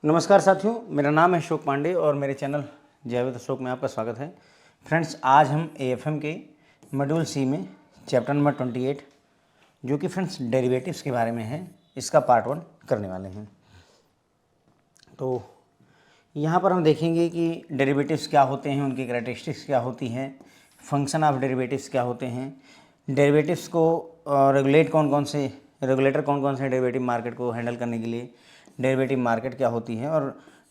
नमस्कार साथियों, मेरा नाम है अशोक पांडे और मेरे चैनल जय अशोक में आपका स्वागत है। फ्रेंड्स, आज हम एएफएम के मॉड्यूल सी में चैप्टर नंबर 28 जो कि फ्रेंड्स डेरिवेटिव्स के बारे में है, इसका पार्ट 1 करने वाले हैं। तो यहाँ पर हम देखेंगे कि डेरिवेटिव्स क्या होते हैं, उनकी कैरेक्टरिस्टिक्स क्या होती हैं, फंक्शन ऑफ डेरिवेटिव्स क्या होते हैं, डेरिवेटिव्स को रेगुलेटर कौन कौन से डेरिवेटिव मार्केट को हैंडल करने के लिए डेरिवेटिव मार्केट क्या होती है और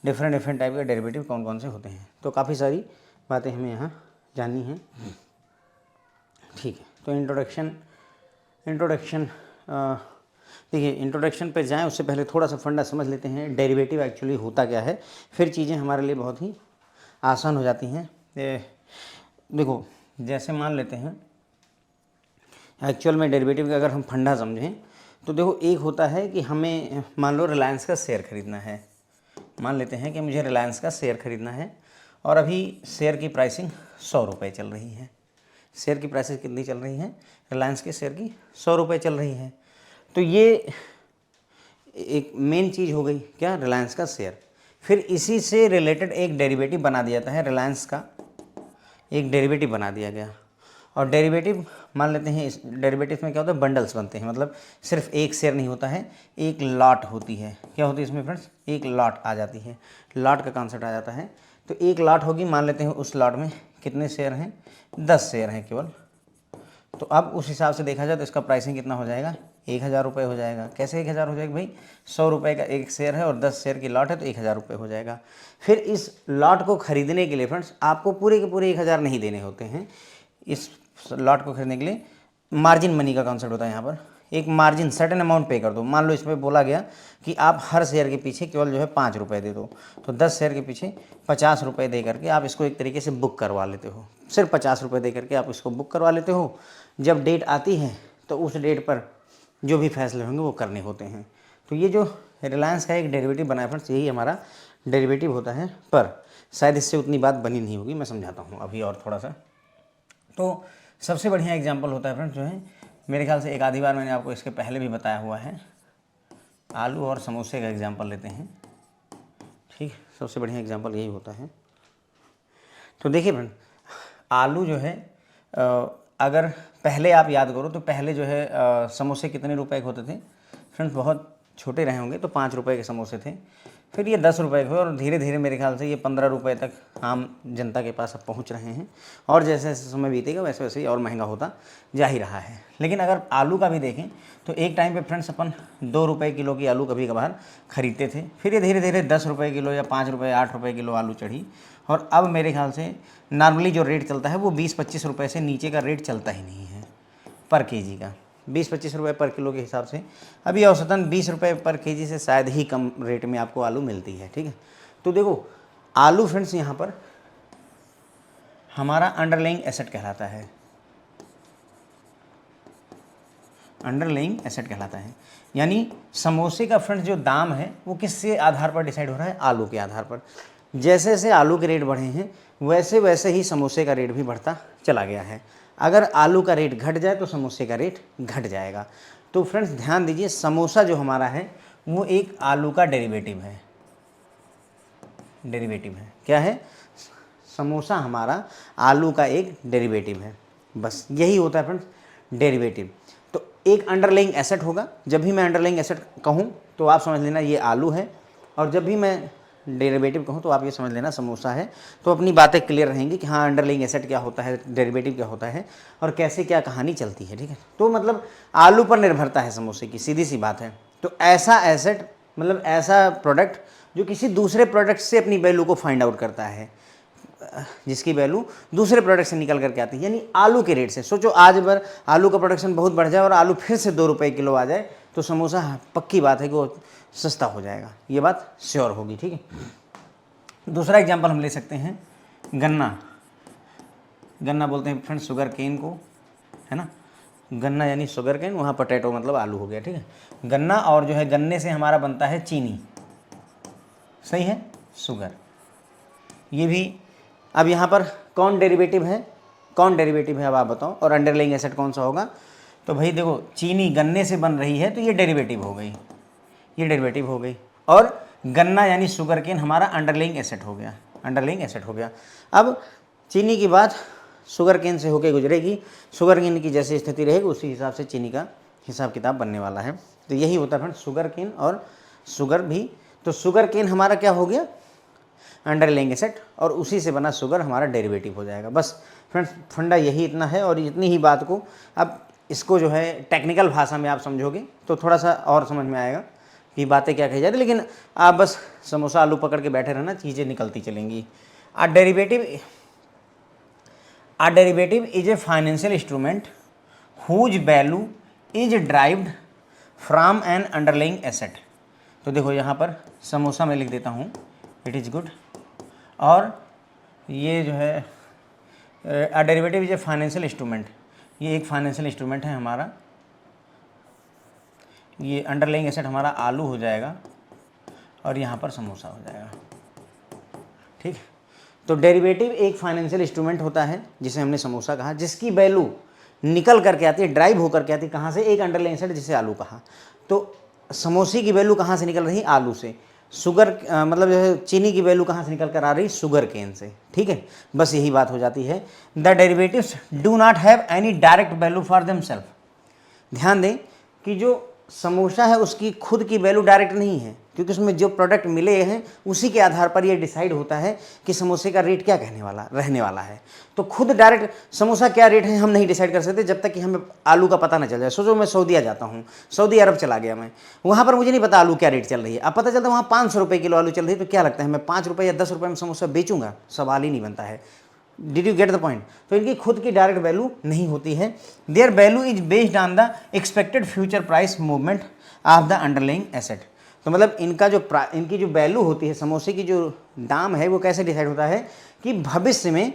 डिफरेंट टाइप के डेरिवेटिव कौन कौन से होते हैं। तो काफ़ी सारी बातें हमें यहाँ जाननी हैं। ठीक है, तो इंट्रोडक्शन देखिए, इंट्रोडक्शन पे जाएं उससे पहले थोड़ा सा फंडा समझ लेते हैं डेरिवेटिव एक्चुअली होता क्या है, फिर चीज़ें हमारे लिए बहुत ही आसान हो जाती हैं। देखो, जैसे मान लेते हैं एक्चुअल में डेरिवेटिव का अगर हम फंडा समझें तो देखो, एक होता है कि हमें मान लो रिलायंस का शेयर खरीदना है। मान लेते हैं कि मुझे रिलायंस का शेयर खरीदना है और अभी शेयर की प्राइसिंग 100 रुपये चल रही है। शेयर की प्राइसिंग कितनी चल रही है? रिलायंस के शेयर की 100 रुपये चल रही है। तो ये एक मेन चीज़ हो गई, क्या? रिलायंस का शेयर। फिर इसी से रिलेटेड एक डेरिवेटिव बना दिया जाता है, रिलायंस का एक डेरिवेटिव बना दिया गया। और डेरिवेटिव मान लेते हैं, इस डेरिवेटिव में क्या होता है? बंडल्स बनते हैं, मतलब सिर्फ एक शेयर नहीं होता है, एक लॉट होती है। क्या होती है इसमें फ्रेंड्स? एक लॉट आ जाती है, लॉट का कॉन्सेप्ट आ जाता है। तो एक लॉट होगी, मान लेते हैं उस लॉट में कितने शेयर हैं? 10 शेयर हैं केवल। तो अब उस हिसाब से देखा जाए तो इसका प्राइसिंग कितना हो जाएगा? 1000 रुपये हो जाएगा। कैसे 1000 हो जाएगा भाई? 100 रुपये का एक शेयर है और 10 शेयर की लॉट है तो 1000 रुपये हो जाएगा। फिर इस लॉट को खरीदने के लिए फ्रेंड्स आपको पूरे के पूरे 1000 नहीं देने होते हैं। इस लॉट को खरीदने के लिए मार्जिन मनी का कॉन्सेप्ट होता है। यहाँ पर एक मार्जिन सर्टेन अमाउंट पे कर दो। मान लो इसमें बोला गया कि आप हर शेयर के पीछे केवल जो है 5 रुपये दे दो, तो 10 शेयर के पीछे 50 रुपये दे करके आप इसको एक तरीके से बुक करवा लेते हो। सिर्फ 50 रुपये दे करके आप इसको बुक करवा लेते हो। जब डेट आती है तो उस डेट पर जो भी फैसले होंगे वो करने होते हैं। तो ये जो रिलायंस का एक डेरिवेटिव बना है फ्रेंड्स, यही हमारा डेरिवेटिव होता है। पर शायद इससे उतनी बात बनी नहीं होगी, मैं समझाता हूँ अभी और थोड़ा सा। तो सबसे बढ़िया एग्जांपल होता है फ्रेंड्स जो है, मेरे ख्याल से एक आधी बार मैंने आपको इसके पहले भी बताया हुआ है, आलू और समोसे का एग्जांपल लेते हैं। ठीक, सबसे बढ़िया एग्जांपल यही होता है। तो देखिए फ्रेंड, आलू जो है अगर पहले आप याद करो तो पहले जो है समोसे कितने रुपए के होते थे फ्रेंड्स? बहुत छोटे रहे होंगे तो 5 रुपये के समोसे थे। फिर ये 10 रुपये के हुए और धीरे धीरे मेरे ख्याल से ये 15 रुपये तक आम जनता के पास अब पहुंच रहे हैं। और जैसे जैसे समय बीतेगा वैसे वैसे ही और महंगा होता जा ही रहा है। लेकिन अगर आलू का भी देखें तो एक टाइम पे फ्रेंड्स अपन 2 रुपये किलो की आलू कभी कभार खरीदते थे। फिर ये धीरे धीरे 10 रुपये किलो या 5 रुपये 8 रुपये किलो आलू चढ़ी और अब मेरे ख्याल से नॉर्मली जो रेट चलता है वो 20-25 रुपये से नीचे का रेट चलता ही नहीं है पर केजी का। 20-25 रुपये पर किलो के हिसाब से अभी औसतन 20 रुपये पर केजी से शायद ही कम रेट में आपको आलू मिलती है। ठीक है, तो देखो आलू फ्रेंड्स यहाँ पर हमारा अंडरलाइंग एसेट कहलाता है, अंडरलाइंग एसेट कहलाता है। यानी समोसे का फ्रेंड्स जो दाम है वो किसके आधार पर डिसाइड हो रहा है? आलू के आधार पर। जैसे जैसे आलू के रेट बढ़े हैं वैसे वैसे ही समोसे का रेट भी बढ़ता चला गया है। अगर आलू का रेट घट जाए तो समोसे का रेट घट जाएगा। तो फ्रेंड्स ध्यान दीजिए, समोसा जो हमारा है वो एक आलू का डेरिवेटिव है। डेरिवेटिव है, क्या है? समोसा हमारा आलू का एक डेरिवेटिव है। बस यही होता है फ्रेंड्स डेरिवेटिव। तो एक अंडरलाइंग एसेट होगा। जब भी मैं अंडरलाइंग एसेट कहूँ तो आप समझ लेना ये आलू है, और जब भी मैं डेरिवेटिव कहूँ तो आप ये समझ लेना समोसा है। तो अपनी बातें क्लियर रहेंगी कि हाँ अंडरलाइंग एसेट क्या होता है, डेरिवेटिव क्या होता है और कैसे क्या कहानी चलती है। ठीक है, तो मतलब आलू पर निर्भरता है समोसे की, सीधी सी बात है। तो ऐसा एसेट मतलब ऐसा प्रोडक्ट जो किसी दूसरे प्रोडक्ट से अपनी वैल्यू को फाइंड आउट करता है, जिसकी वैल्यू दूसरे प्रोडक्ट से निकल करके आती है। यानी आलू के रेट से सोचो, आज अगर आलू का प्रोडक्शन बहुत बढ़ जाए और आलू फिर से 2 रुपये किलो आ जाए तो समोसा पक्की बात है कि वो सस्ता हो जाएगा, ये बात श्योर होगी। ठीक है, दूसरा एग्जांपल हम ले सकते हैं गन्ना। गन्ना बोलते हैं फ्रेंड्स शुगर केन को, है ना? गन्ना यानी शुगर केन, वहाँ पोटैटो मतलब आलू हो गया। ठीक है, गन्ना और जो है गन्ने से हमारा बनता है चीनी, सही है, शुगर। ये भी अब यहाँ पर कौन डेरिवेटिव है? कौन डेरिवेटिव है अब आप बताओ, और अंडरलाइंग एसेट कौन सा होगा? तो भाई देखो, चीनी गन्ने से बन रही है तो ये डेरिवेटिव हो गई, ये डेरिवेटिव हो गई। और गन्ना यानी शुगर केन हमारा अंडरलाइंग एसेट हो गया, अंडरलाइंग एसेट हो गया। अब चीनी की बात शुगर केन से होकर गुजरेगी, शुगर केन की जैसी स्थिति रहेगी उसी हिसाब से चीनी का हिसाब किताब बनने वाला है। तो यही होता है फ्रेंड्स शुगर केन और शुगर भी। तो शुगर केन हमारा क्या हो गया, अंडरलाइंग एसेट, और उसी से बना शुगर हमारा डेरिवेटिव हो जाएगा। बस फ्रेंड्स फंडा यही इतना है, और इतनी ही बात को अब इसको जो है टेक्निकल भाषा में आप समझोगे तो थोड़ा सा और समझ में आएगा कि बातें क्या कही जाती। लेकिन आप बस समोसा आलू पकड़ के बैठे रहना, चीज़ें निकलती चलेंगी। A derivative is a financial instrument whose value is derived from an underlying asset. तो देखो यहाँ पर समोसा में लिख देता हूँ इट इज़ गुड, और ये जो है a derivative is a financial instrument, ये एक फाइनेंशियल इंस्ट्रूमेंट है हमारा। ये अंडरलाइंग एसेट हमारा आलू हो जाएगा और यहाँ पर समोसा हो जाएगा, ठीक। तो डेरिवेटिव एक फाइनेंशियल इंस्ट्रूमेंट होता है जिसे हमने समोसा कहा, जिसकी वैल्यू निकल करके आती है, ड्राइव होकर के आती है कहाँ से, एक अंडरलाइंग एसेट जिसे आलू कहा। तो समोसे की वैल्यू कहाँ से निकल रही, आलू से। शुगर मतलब जो है चीनी की वैल्यू कहाँ से निकल कर आ रही, शुगर केन से, ठीक है। बस यही बात हो जाती है। The derivatives do not have any direct value for themself. ध्यान दें कि जो समोसा है उसकी खुद की वैल्यू डायरेक्ट नहीं है, क्योंकि उसमें जो प्रोडक्ट मिले हैं उसी के आधार पर ये डिसाइड होता है कि समोसे का रेट क्या रहने वाला है। तो खुद डायरेक्ट समोसा क्या रेट है हम नहीं डिसाइड कर सकते जब तक कि हमें आलू का पता ना चल जाए। सोचो मैं सऊदीया जाता हूँ, सऊदी अरब चला गया मैं, वहाँ पर मुझे नहीं पता आलू क्या रेट चल रही है। अब पता चलता है वहाँ 500 रुपये किलो आलू चल रही है, तो क्या लगता है मैं 5 रुपये या 10 रुपये में समोसा बेचूंगा, सवाल ही नहीं बनता है। Did you get the point. तो इनकी खुद की डायरेक्ट वैल्यू नहीं होती है। Their value is based on the expected future price movement of the underlying asset. तो मतलब इनकी जो वैल्यू होती है, समोसे की जो दाम है वो कैसे डिसाइड होता है कि भविष्य में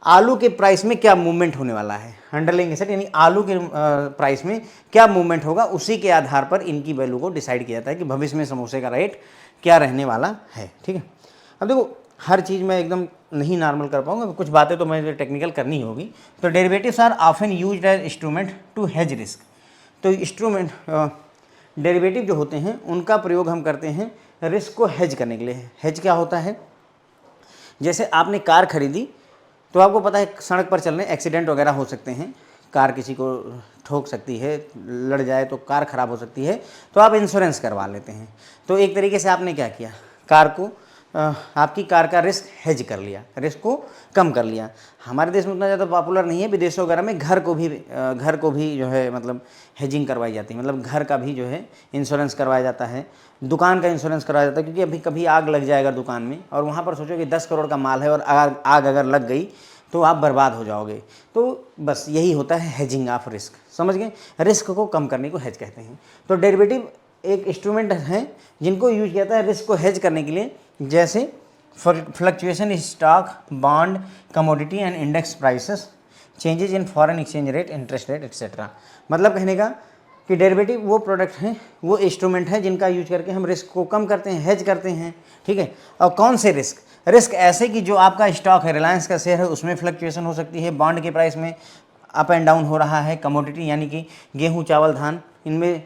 आलू के प्राइस में क्या मूवमेंट होने वाला है, अंडरलाइंग एसेट यानी आलू के प्राइस में क्या मूवमेंट होगा, उसी के आधार पर इनकी वैल्यू को डिसाइड किया जाता है कि भविष्य में समोसे का रेट क्या रहने वाला है, ठीक है। अब देखो हर चीज़ में एकदम नहीं नॉर्मल कर पाऊंगा, कुछ बातें तो मुझे टेक्निकल करनी होगी। तो derivatives are often used as instrument to hedge risk. तो इंस्ट्रूमेंट डेरिवेटिव जो होते हैं उनका प्रयोग हम करते हैं रिस्क को हेज करने के लिए। हेज क्या होता है, जैसे आपने कार खरीदी तो आपको पता है सड़क पर चलने एक्सीडेंट वगैरह हो सकते हैं, कार किसी को ठोक सकती है, लड़ जाए तो कार ख़राब हो सकती है, तो आप इंश्योरेंस करवा लेते हैं। तो एक तरीके से आपने क्या किया, कार को आपकी कार का रिस्क हेज कर लिया, रिस्क को कम कर लिया। हमारे देश में उतना ज़्यादा पॉपुलर नहीं है, विदेशों वगैरह में घर को भी जो है मतलब हेजिंग करवाई जाती है, मतलब घर का भी जो है इंश्योरेंस करवाया जाता है, दुकान का इंश्योरेंस करवाया जाता है। क्योंकि अभी कभी आग लग जाएगा दुकान में और वहाँ पर सोचो कि 10 करोड़ का माल है और आग अगर लग गई तो आप बर्बाद हो जाओगे। तो बस यही होता है हेजिंग ऑफ रिस्क, समझ गए। रिस्क को कम करने को हेज कहते हैं। तो डेरिवेटिव एक इंस्ट्रूमेंट है जिनको यूज किया जाता है रिस्क को हेज करने के लिए, जैसे fluctuation stock, bond, commodity and index prices, changes in foreign exchange rate, interest rate etcetera. मतलब कहने का कि डेरिवेटिव वो प्रोडक्ट हैं, वो इंस्ट्रूमेंट है जिनका यूज करके हम रिस्क को कम करते हैं, हेज करते हैं, ठीक है। और कौन से रिस्क ऐसे कि जो आपका स्टॉक है, रिलायंस का शेयर है, उसमें फ्लक्चुएशन हो सकती है, बॉन्ड के प्राइस में अप एंड डाउन हो रहा है, कमोडिटी यानी कि गेहूँ चावल धान इनमें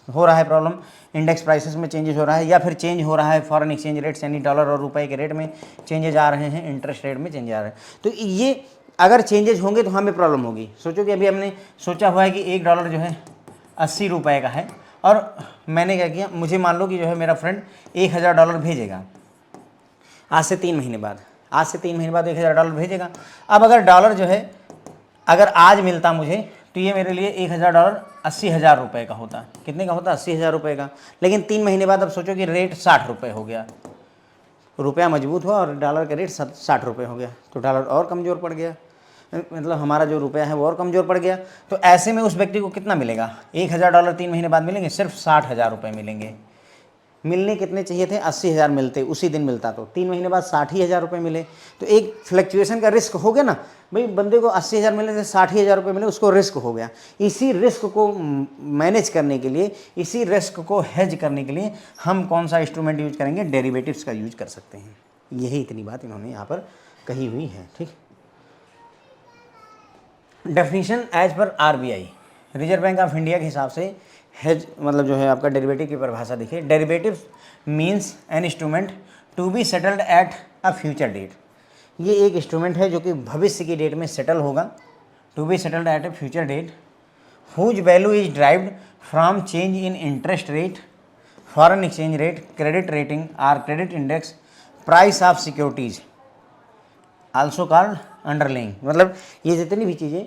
हो रहा है प्रॉब्लम, इंडेक्स प्राइसेस में चेंजेस हो रहा है, या फिर चेंज हो रहा है फॉरेन एक्सचेंज रेट्स यानी डॉलर और रुपए के रेट में चेंजेस आ रहे हैं, इंटरेस्ट रेट में चेंजेस आ रहे हैं। तो ये अगर चेंजेस होंगे तो हमें प्रॉब्लम होगी। सोचो कि अभी हमने सोचा हुआ है कि $1 जो है 80 रुपये का है, और मैंने क्या किया, मुझे मान लो कि जो है मेरा फ्रेंड $1000 भेजेगा आज से 3 महीने बाद, $1000 भेजेगा। अब अगर डॉलर जो है अगर आज मिलता मुझे तो ये मेरे लिए $1000 80,000 रुपये का होता। कितने का होता, 80,000 रुपये का। लेकिन 3 महीने बाद अब सोचो कि रेट 60 रुपये हो गया, रुपया मजबूत हुआ और डॉलर का रेट 60 रुपये हो गया, तो डॉलर और कमज़ोर पड़ गया, मतलब हमारा जो रुपया है वो और कमज़ोर पड़ गया। तो ऐसे में उस व्यक्ति को कितना मिलेगा, $1000 3 महीने बाद मिलेंगे, सिर्फ 60,000 रुपये मिलेंगे। मिलने कितने चाहिए थे, 80,000 मिलते, उसी दिन मिलता तो 3 महीने बाद 60,000 रुपये मिले। तो एक फ्लक्चुएशन का रिस्क हो गया ना भाई, बंदे को 80,000 मिले थे, 60,000 रुपये मिले, उसको रिस्क हो गया। इसी रिस्क को मैनेज करने के लिए, इसी रिस्क को हेज करने के लिए हम कौन सा इंस्ट्रूमेंट यूज करेंगे, डेरिवेटिव्स का यूज कर सकते हैं। यही इतनी बात इन्होंने यहाँ पर कही हुई है, ठीक। डेफिनेशन एज पर RBI, reserve bank of India के हिसाब से हेज मतलब जो है आपका डेरिवेटिव की परिभाषा देखिए, derivative means an instrument to be settled at a future date. ये एक इंस्ट्रूमेंट है जो कि भविष्य की डेट में सेटल होगा, to be settled at a future date, whose value is derived from change in interest rate, foreign exchange rate, credit rating or credit index, price of securities also called underlying. मतलब ये जितनी भी चीज़ें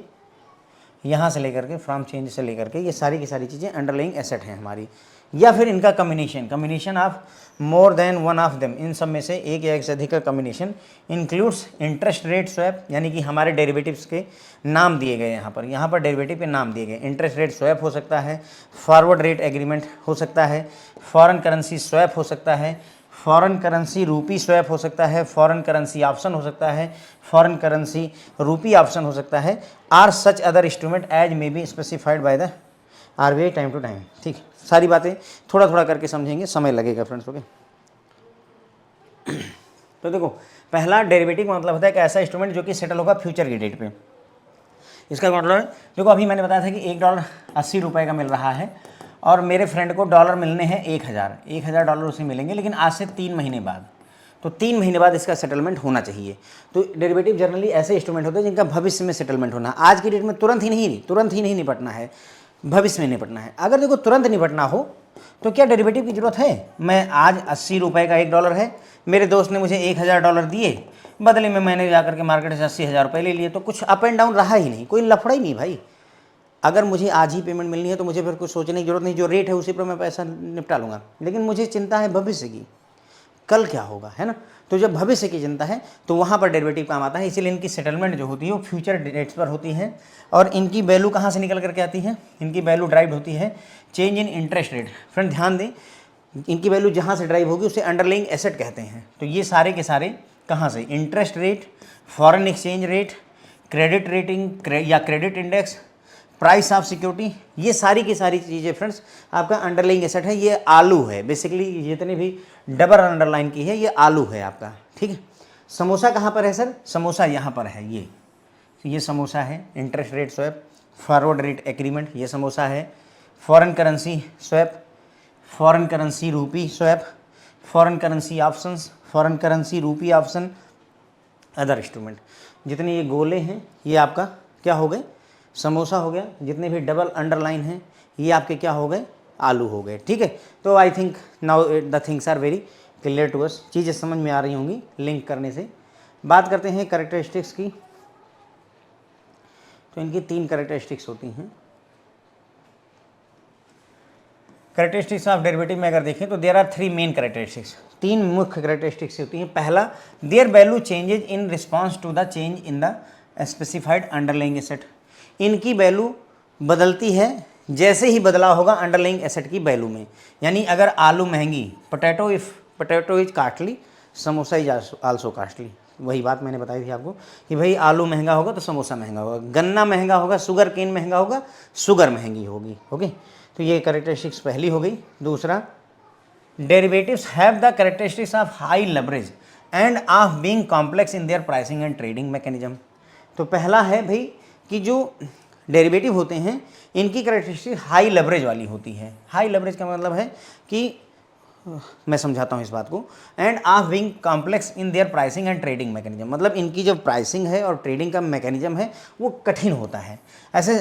यहाँ से लेकर के फ्रॉम चेंज से लेकर के ये सारी की सारी चीज़ें अंडरलाइंग एसेट हैं हमारी, या फिर इनका combination of more than one of them, इन सब में से एक या एक से अधिक का combination includes interest rate swap, यानी कि हमारे डेरिवेटिव्स के नाम दिए गए यहाँ पर डेरिवेटिव के नाम दिए गए। इंटरेस्ट रेट स्वैप हो सकता है, फॉरवर्ड रेट एग्रीमेंट हो सकता है, फॉरेन करेंसी स्वैप हो सकता है, फॉरेन करेंसी रूपी स्वैप हो सकता है, फॉरेन करेंसी ऑप्शन हो सकता है, फॉरेन करेंसी रूपी ऑप्शन हो सकता है, or such other instrument as may be specified by the RBI time to time. ठीक, सारी बातें थोड़ा थोड़ा करके समझेंगे, समय लगेगा फ्रेंड्स। ओके, तो देखो पहला डेरिवेटिव का मतलब होता है एक ऐसा इंस्ट्रूमेंट जो कि सेटल होगा फ्यूचर की डेट पे। इसका मतलब है, देखो अभी मैंने बताया था कि $1 80 का मिल रहा है और मेरे फ्रेंड को डॉलर मिलने हैं 1000 डॉलर उसे मिलेंगे, लेकिन आज से 3 महीने बाद, तो 3 महीने बाद इसका सेटलमेंट होना चाहिए। तो डेरिवेटिव जनरली ऐसे इंस्ट्रूमेंट होते हैं जिनका भविष्य में सेटलमेंट होना, आज की डेट में तुरंत ही नहीं निपटना है, भविष्य में निपटना है। अगर देखो तुरंत निपटना हो तो क्या डेरिवेटिव की जरूरत है? मैं आज $80 का $1 है, मेरे दोस्त ने मुझे $1000 दिए, बदले में मैंने जाकर के मार्केट से $80,000 ले लिए, तो कुछ अप एंड डाउन रहा ही नहीं, कोई लफड़ा ही नहीं भाई। अगर मुझे आज ही पेमेंट मिलनी है तो मुझे फिर कुछ सोचने की जरूरत नहीं, जो रेट है उसी पर मैं पैसा निपटा लूँगा। लेकिन मुझे चिंता है भविष्य की, कल क्या होगा, है ना। तो जब भविष्य की चिंता है तो वहाँ पर डेरिवेटिव काम आता है। इसीलिए इनकी सेटलमेंट जो होती है वो फ्यूचर डेट्स पर होती है, और इनकी वैल्यू कहाँ से निकल करके आती है? इनकी वैल्यू ड्राइव होती है change in interest rate. Friend ध्यान दें, इनकी वैल्यू जहाँ से ड्राइव होगी उसे अंडरलाइंग एसेट कहते हैं। तो ये सारे के सारे कहाँ से? Interest rate, foreign exchange rate, credit rating या credit index, price of security, ये सारी की सारी चीज़ें फ्रेंड्स आपका अंडरलाइंग एसेट है। ये आलू है बेसिकली, जितने भी डबल अंडरलाइन की है ये आलू है आपका। ठीक है, समोसा कहाँ पर है सर? समोसा यहाँ पर है, ये समोसा है। Interest rate swap, forward rate agreement, ये समोसा है। Foreign currency swap, foreign currency rupee swap, foreign currency options, foreign currency rupee option, other instrument. जितने ये गोले हैं ये आपका क्या हो गए? समोसा हो गया। जितने भी डबल अंडरलाइन हैं ये आपके क्या हो गए? आलू हो गए। ठीक है, तो I think now the things are very clear to us, चीज़ें समझ में आ रही होंगी लिंक करने से। बात करते हैं कैरेक्टरिस्टिक्स की। तो इनकी 3 कैरेक्टरिस्टिक्स होती हैं। कैरेक्टरिस्टिक्स ऑफ डेरिवेटिव में अगर देखें तो देयर आर 3 मेन कैरेक्टरिस्टिक्स, 3 मुख्य कैरेक्टरिस्टिक्स होती हैं। पहला, their value changes in response to the change in the specified underlying asset. इनकी वैल्यू बदलती है जैसे ही बदलाव होगा अंडरलाइंग एसेट की वैल्यू में। यानी अगर आलू महंगी, potato is costly, samosa is also costly. वही बात मैंने बताई थी आपको कि भाई आलू महंगा होगा तो समोसा महंगा होगा, गन्ना महंगा होगा, शुगर केन महंगा होगा, शुगर महंगी होगी। ओके, तो ये कैरेक्टरिस्टिक्स पहली हो गई। दूसरा, derivatives have the characteristics of high leverage end of being complex in their pricing and trading mechanism. तो पहला है भाई कि जो डेरिवेटिव होते हैं इनकी कैरेक्टरिस्टिक हाई लेवरेज वाली होती है। हाई लेवरेज का मतलब है कि, मैं समझाता हूँ इस बात को, end of being complex in their pricing and trading mechanism. मतलब इनकी जो प्राइसिंग है और ट्रेडिंग का मैकेनिज्म है वो कठिन होता है। ऐसे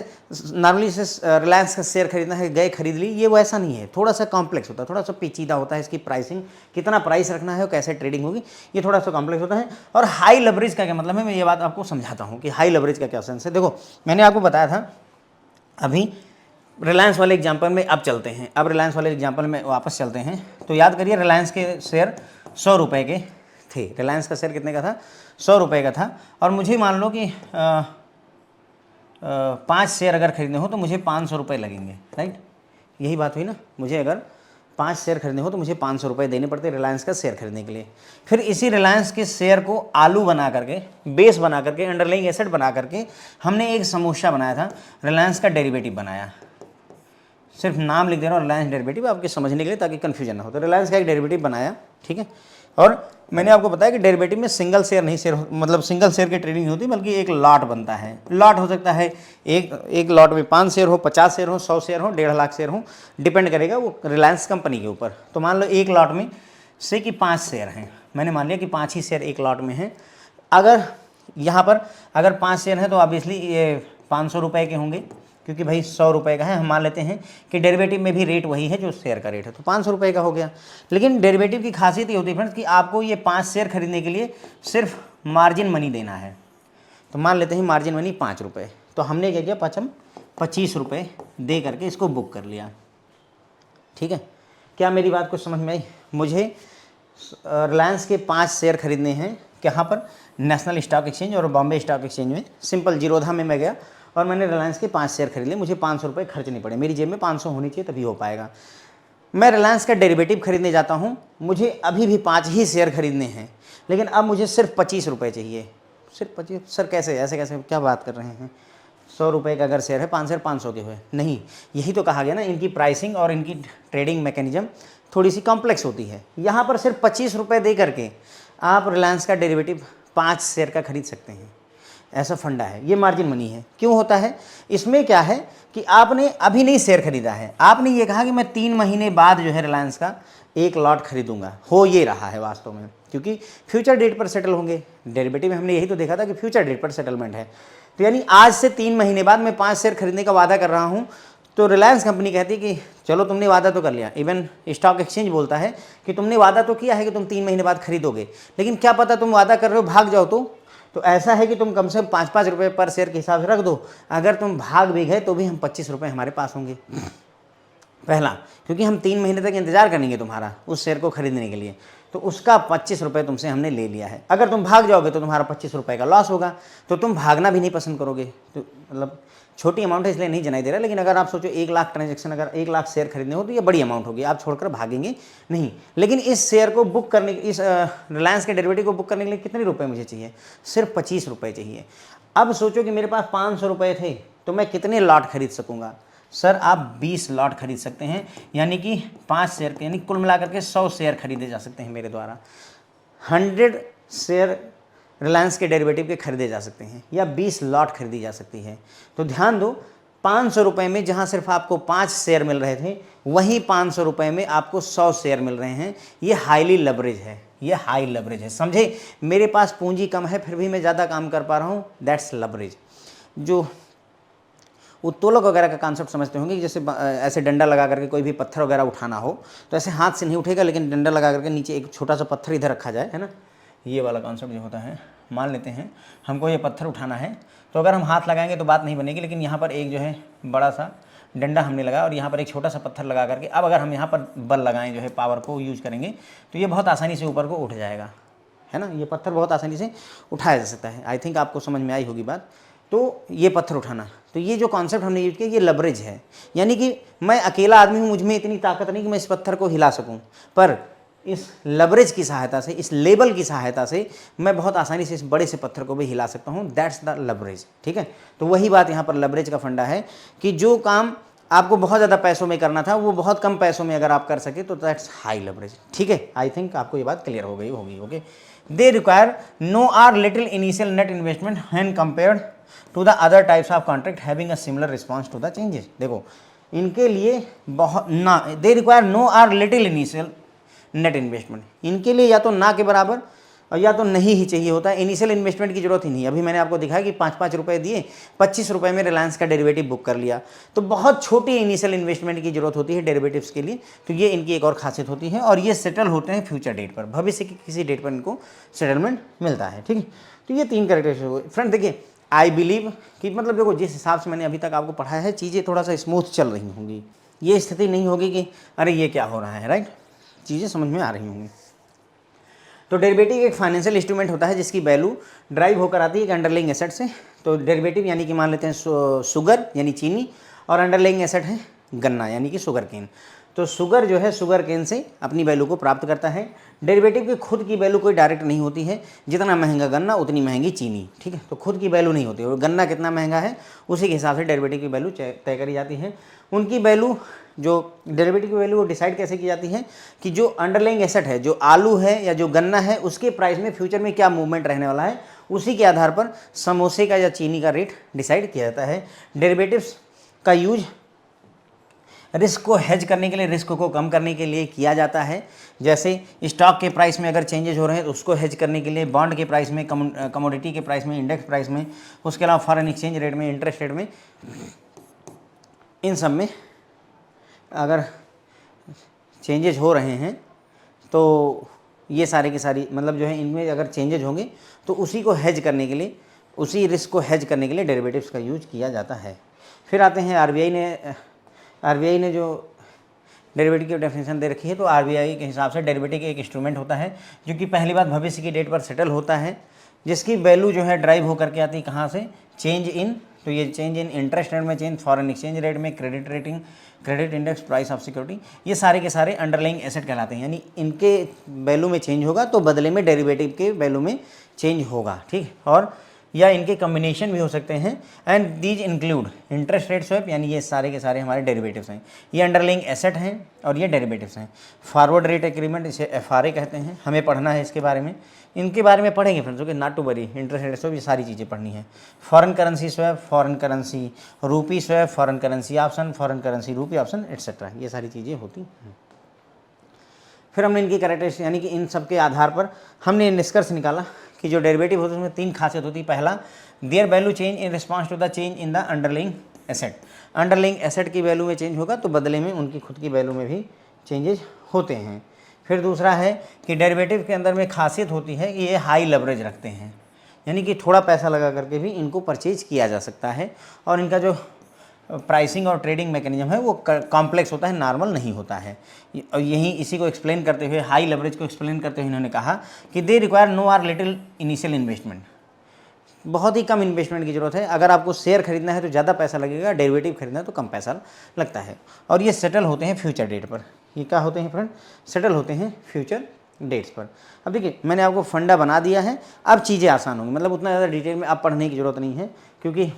नॉर्मली से रिलायंस का शेयर खरीदना है, गए खरीद ली, ये वो ऐसा नहीं है, थोड़ा सा कॉम्प्लेक्स होता है, थोड़ा सा पेचीदा होता है। इसकी प्राइसिंग, कितना प्राइस रखना है और कैसे ट्रेडिंग होगी, ये थोड़ा सा कॉम्प्लेक्स होता है। और हाई लेवरेज का क्या मतलब है, मैं ये बात आपको समझाता हूँ कि हाई लेवरेज का क्या सेंस है। देखो मैंने आपको बताया था अभी रिलायंस वाले एग्जाम्पल में, अब चलते हैं, अब रिलायंस वाले एग्जाम्पल में वापस चलते हैं। तो याद करिए रिलायंस के शेयर 100 रुपये के थे। रिलायंस का शेयर कितने का था? 100 रुपये का था। और मुझे मान लो कि 5 शेयर अगर खरीदने हो तो मुझे 500 रुपये लगेंगे, राइट? यही बात हुई ना। मुझे अगर 5 शेयर खरीदने हो तो मुझे 500 रुपये देने पड़ते रिलायंस का शेयर खरीदने के लिए। फिर इसी रिलायंस के शेयर को आलू बना करके, बेस बना करके, अंडरलाइंग एसेट बना करके हमने एक समोसा बनाया था, रिलायंस का डेरिवेटिव बनाया। सिर्फ नाम लिख दे रहा हूँ रिलायंस डेरिवेटिव आपके समझने के लिए, ताकि कन्फ्यूजन ना हो। तो रिलायंस का एक डेरिवेटिव बनाया, ठीक है। और मैंने आपको बताया कि डेरिवेटिव में सिंगल शेयर नहीं मतलब सिंगल शेयर की ट्रेडिंग होती, बल्कि एक लॉट बनता है। लॉट हो सकता है एक लॉट में 5 शेयर हो, 50 शेयर हो, 100 शेयर हो, 1.5 लाख शेयर हो, डिपेंड करेगा वो रिलायंस कंपनी के ऊपर। तो मान लो एक लॉट में से कि 5 शेयर हैं, मैंने मान लिया कि 5 ही शेयर एक लॉट में हैं। अगर यहाँ पर अगर 5 शेयर हैं तो ऑब्वियसली ये 500 रुपये के होंगे, क्योंकि भाई 100 रुपये का है। हम मान लेते हैं कि डेरिवेटिव में भी रेट वही है जो शेयर का रेट है, तो 500 रुपये का हो गया। लेकिन डेरिवेटिव की खासियत ये होती है फ्रेंड्स कि आपको ये 5 शेयर खरीदने के लिए सिर्फ मार्जिन मनी देना है। तो मान लेते हैं मार्जिन मनी 5 रुपये, तो हमने क्या किया, 25 रुपये दे करके इसको बुक कर लिया, ठीक है। क्या मेरी बात को समझ में आई? मुझे रिलायंस के 5 शेयर खरीदने हैं, कहाँ पर, नेशनल स्टॉक एक्सचेंज और बॉम्बे स्टॉक एक्सचेंज में। सिंपल जीरोधा में मैं गया और मैंने रिलायंस के 5 शेयर खरीद लिए। मुझे 500 रुपये खर्च नहीं पड़े, मेरी जेब में 500 होनी चाहिए तभी हो पाएगा। मैं रिलायंस का डेरिवेटिव खरीदने जाता हूँ, मुझे अभी भी 5 ही शेयर खरीदने हैं, लेकिन अब मुझे सिर्फ 25 रुपये चाहिए। सिर्फ 25? सर कैसे, ऐसे कैसे, क्या बात कर रहे हैं? 100 रुपये का अगर शेयर है, 5 शेयर 500 के हुए? नहीं, यही तो कहा गया ना, इनकी प्राइसिंग और इनकी ट्रेडिंग मैकेनिज्म थोड़ी सी कॉम्प्लेक्स होती है। यहाँ पर सिर्फ 25 रुपये दे करके आप रिलायंस का डेरिवेटिव 5 शेयर का खरीद सकते हैं। ऐसा फंडा है, ये मार्जिन मनी है। क्यों होता है? इसमें क्या है कि आपने अभी नहीं शेयर खरीदा है, आपने ये कहा कि मैं 3 महीने बाद जो है रिलायंस का एक लॉट खरीदूंगा। हो ये रहा है वास्तव में, क्योंकि फ्यूचर डेट पर सेटल होंगे। डेरिवेटिव में हमने यही तो देखा था कि फ्यूचर डेट पर सेटलमेंट है। तो यानी आज से 3 महीने बाद मैं 5 शेयर खरीदने का वादा कर रहा हूँ, तो रिलायंस कंपनी कहती है कि चलो तुमने वादा तो कर लिया। इवन स्टॉक एक्सचेंज बोलता है कि तुमने वादा तो किया है कि तुम 3 महीने बाद खरीदोगे, लेकिन क्या पता तुम वादा कर रहे हो भाग जाओ। तो ऐसा है कि तुम कम से कम 5-5 रुपये पर शेयर के हिसाब से रख दो। अगर तुम भाग भी गए तो भी हम 25 रुपये हमारे पास होंगे। पहला, क्योंकि हम 3 महीने तक इंतजार करेंगे तुम्हारा उस शेयर को खरीदने के लिए, तो उसका 25 रुपये तुमसे हमने ले लिया है। अगर तुम भाग जाओगे तो तुम्हारा 25 रुपये का लॉस होगा, तो तुम भागना भी नहीं पसंद करोगे। तो मतलब छोटी अमाउंट है इसलिए नहीं जनाई दे रहा, लेकिन अगर आप सोचो 1 लाख ट्रांजेक्शन, अगर 1 लाख शेयर खरीदने हो तो ये बड़ी अमाउंट होगी, आप छोड़कर भागेंगे नहीं। लेकिन इस शेयर को बुक करने, इस रिलायंस के डेरिवेटिव को बुक करने के लिए कितने रुपये मुझे चाहिए? सिर्फ 25 रुपये चाहिए। अब सोचो कि मेरे पास 500 रुपये थे, तो मैं कितने लॉट खरीद सकूँगा? सर आप 20 लॉट खरीद सकते हैं, यानी कि 5 शेयर के, यानी कुल मिलाकर के 100 शेयर खरीदे जा सकते हैं मेरे द्वारा। 100 शेयर रिलायंस के डेरिवेटिव के खरीदे जा सकते हैं, या 20 लॉट खरीदी जा सकती है। तो ध्यान दो, 500 रुपये में जहाँ सिर्फ आपको 5 शेयर मिल रहे थे, वहीं 500 रुपये में आपको 100 शेयर मिल रहे हैं। ये हाईली लेवरेज है, ये हाई लेवरेज है, समझे। मेरे पास पूंजी कम है फिर भी मैं ज़्यादा काम कर पा रहा हूँ, दैट्स लेवरेज। जो उत्तोलक वगैरह का कॉन्सेप्ट समझते होंगे, जैसे ऐसे डंडा लगा करके कोई भी पत्थर वगैरह उठाना हो तो ऐसे हाथ से नहीं उठेगा, लेकिन डंडा लगा करके नीचे एक छोटा सा पत्थर इधर रखा जाए, है ना। ये वाला कॉन्सेप्ट जो होता है, मान लेते हैं हमको ये पत्थर उठाना है, तो अगर हम हाथ लगाएंगे तो बात नहीं बनेगी, लेकिन यहाँ पर एक जो है बड़ा सा डंडा हमने लगाया और यहाँ पर एक छोटा सा पत्थर लगा करके, अब अगर हम यहाँ पर बल लगाएं, जो है पावर को यूज करेंगे, तो ये बहुत आसानी से ऊपर को उठ जाएगा, है ना। ये पत्थर बहुत आसानी से उठाया जा सकता है। आई थिंक आपको समझ में आई होगी बात। तो ये पत्थर उठाना, तो ये जो कॉन्सेप्ट हमने यूज किया, ये लेवरेज है। यानी कि मैं अकेला आदमी हूँ, मुझ में इतनी ताकत नहीं कि मैं इस पत्थर को हिला सकूँ, पर इस लेवरेज की सहायता से, इस लेबल की सहायता से मैं बहुत आसानी से इस बड़े से पत्थर को भी हिला सकता हूँ। दैट्स द लेवरेज, ठीक है। तो वही बात यहाँ पर लेवरेज का फंडा है कि जो काम आपको बहुत ज़्यादा पैसों में करना था, वो बहुत कम पैसों में अगर आप कर सके तो दैट्स हाई लेवरेज, ठीक है। आई थिंक आपको ये बात क्लियर हो गई होगी। Okay, they require no or little initial net investment when compared to the other types of contract having a similar response to the changes. देखो, इनके लिए बहुत ना, they require no or little initial net investment, इनके लिए या तो ना के बराबर और या तो नहीं ही चाहिए होता है। इनिशियल इन्वेस्टमेंट की जरूरत ही नहीं। अभी मैंने आपको दिखाया कि 5-5 रुपये दिए, 25 रुपये में रिलायंस का डेरिवेटिव बुक कर लिया, तो बहुत छोटी इनिशियल इन्वेस्टमेंट की जरूरत होती है डेरिवेटिव्स के लिए। तो ये इनकी एक और खासियत होती है, और ये सेटल होते हैं फ्यूचर डेट पर, भविष्य की किसी डेट पर इनको सेटलमेंट मिलता है, ठीक है। तो ये 3 कैरेक्टरिस्टिक हुए फ्रेंड। देखिए, आई बिलीव कि मतलब देखो, जिस हिसाब से मैंने अभी तक आपको पढ़ाया है, चीज़ें थोड़ा सा स्मूथ चल रही होंगी। ये स्थिति नहीं होगी कि अरे ये क्या हो रहा है, राइट। चीज़ें समझ में आ रही होंगी। तो डेरिवेटिव एक फाइनेंशियल इंस्ट्रूमेंट होता है जिसकी वैल्यू ड्राइव होकर आती है एक अंडरलाइंग एसेट से। तो डेरिवेटिव यानी कि मान लेते हैं शुगर यानी चीनी, और अंडरलाइंग एसेट है गन्ना यानी कि शुगर केन। तो शुगर जो है शुगर केन से अपनी वैल्यू को प्राप्त करता है। डेरिवेटिव की खुद की वैल्यू कोई डायरेक्ट नहीं होती है, जितना महंगा गन्ना उतनी महंगी चीनी, ठीक है। तो खुद की वैल्यू नहीं होती, और गन्ना कितना महंगा है उसी के हिसाब से डेरिवेटिव की वैल्यू तय करी जाती है। उनकी वैल्यू जो डेरिवेटिव की वैल्यू वो डिसाइड कैसे की जाती है कि जो अंडरलाइंग एसेट है, जो आलू है या जो गन्ना है, उसके प्राइस में फ्यूचर में क्या मूवमेंट रहने वाला है, उसी के आधार पर समोसे का या चीनी का रेट डिसाइड किया जाता है। डेरिवेटिव्स का यूज रिस्क को हेज करने के लिए, रिस्क को कम करने के लिए किया जाता है। जैसे स्टॉक के प्राइस में अगर चेंजेस हो रहे हैं तो उसको हेज करने के लिए, बॉन्ड के प्राइस में, कमोडिटी के प्राइस में, इंडेक्स प्राइस में, उसके अलावा फॉरेन एक्सचेंज रेट में, इंटरेस्ट रेट में, इन सब में अगर चेंजेस हो रहे हैं तो ये सारे के सारी मतलब जो है इनमें अगर चेंजेस होंगे तो उसी को हेज करने के लिए, उसी रिस्क को हेज करने के लिए डेरिवेटिव्स का यूज किया जाता है। फिर आते हैं आरबीआई ने जो डेरिवेटिव की डेफिनेशन दे रखी है, तो आरबीआई के हिसाब से डेरिवेटिव एक इंस्ट्रूमेंट होता है जो कि पहली बात भविष्य की डेट पर सेटल होता है, जिसकी वैल्यू जो है ड्राइव होकर के आती है कहाँ से, चेंज इन, तो ये चेंज इन इंटरेस्ट रेट में, चेंज फॉरेन एक्सचेंज रेट में, credit rating, credit index, price of security, ये सारे के सारे अंडरलाइंग एसेट कहलाते हैं। यानी इनके वैल्यू में चेंज होगा तो बदले में डेरिवेटिव के वैल्यू में चेंज होगा, ठीक। और या इनके कम्बिनेशन भी हो सकते हैं। And these include interest rate swap, यानी ये सारे के सारे हमारे डेरिवेटिव्स हैं, ये अंडरलाइंग एसेट हैं और ये डेरिवेटिव्स हैं। फॉरवर्ड रेट एग्रीमेंट, इसे एफआरए कहते हैं, हमें पढ़ना है इसके बारे में, इनके बारे में पढ़ेंगे friends, okay, not to worry. Interest rate swap, ये सारी चीज़ें पढ़नी है। Foreign currency swap, foreign currency rupee swap, foreign currency option, foreign currency rupee option, etcetera, ये सारी चीज़ें होती हैं। फिर हमने इनकी कैरेक्टरिस्टिक यानी कि इन सब के आधार पर हमने निष्कर्ष निकाला कि जो डेरिवेटिव होते हैं उसमें 3 खासियत होती है। पहला, their value change in response to the change in the underlying asset, underlying asset की वैल्यू में चेंज होगा तो बदले में उनकी खुद की वैल्यू में भी चेंजेस होते हैं। फिर दूसरा है कि डेरिवेटिव के अंदर में खासियत होती है कि ये हाई लेवरेज रखते हैं, यानी कि थोड़ा पैसा लगा करके भी इनको परचेज किया जा सकता है, और इनका जो प्राइसिंग और ट्रेडिंग मैकेनिज्म है वो कॉम्प्लेक्स होता है, नॉर्मल नहीं होता है। और यही इसी को एक्सप्लेन करते हुए, हाई लेवरेज को एक्सप्लेन करते हुए इन्होंने कहा कि they require no or little initial investment, बहुत ही कम इन्वेस्टमेंट की जरूरत है। अगर आपको शेयर खरीदना है तो ज़्यादा पैसा लगेगा, डेरिवेटिव खरीदना है तो कम पैसा लगता है। और ये सेटल होते हैं फ्यूचर डेट पर। ये क्या होते हैं फ्रेंड, सेटल होते हैं फ्यूचर डेट्स पर। अब देखिए मैंने आपको फंडा बना दिया है, अब चीज़ें आसान होंगी, मतलब उतना ज़्यादा डिटेल में आप पढ़ने की ज़रूरत नहीं है, क्योंकि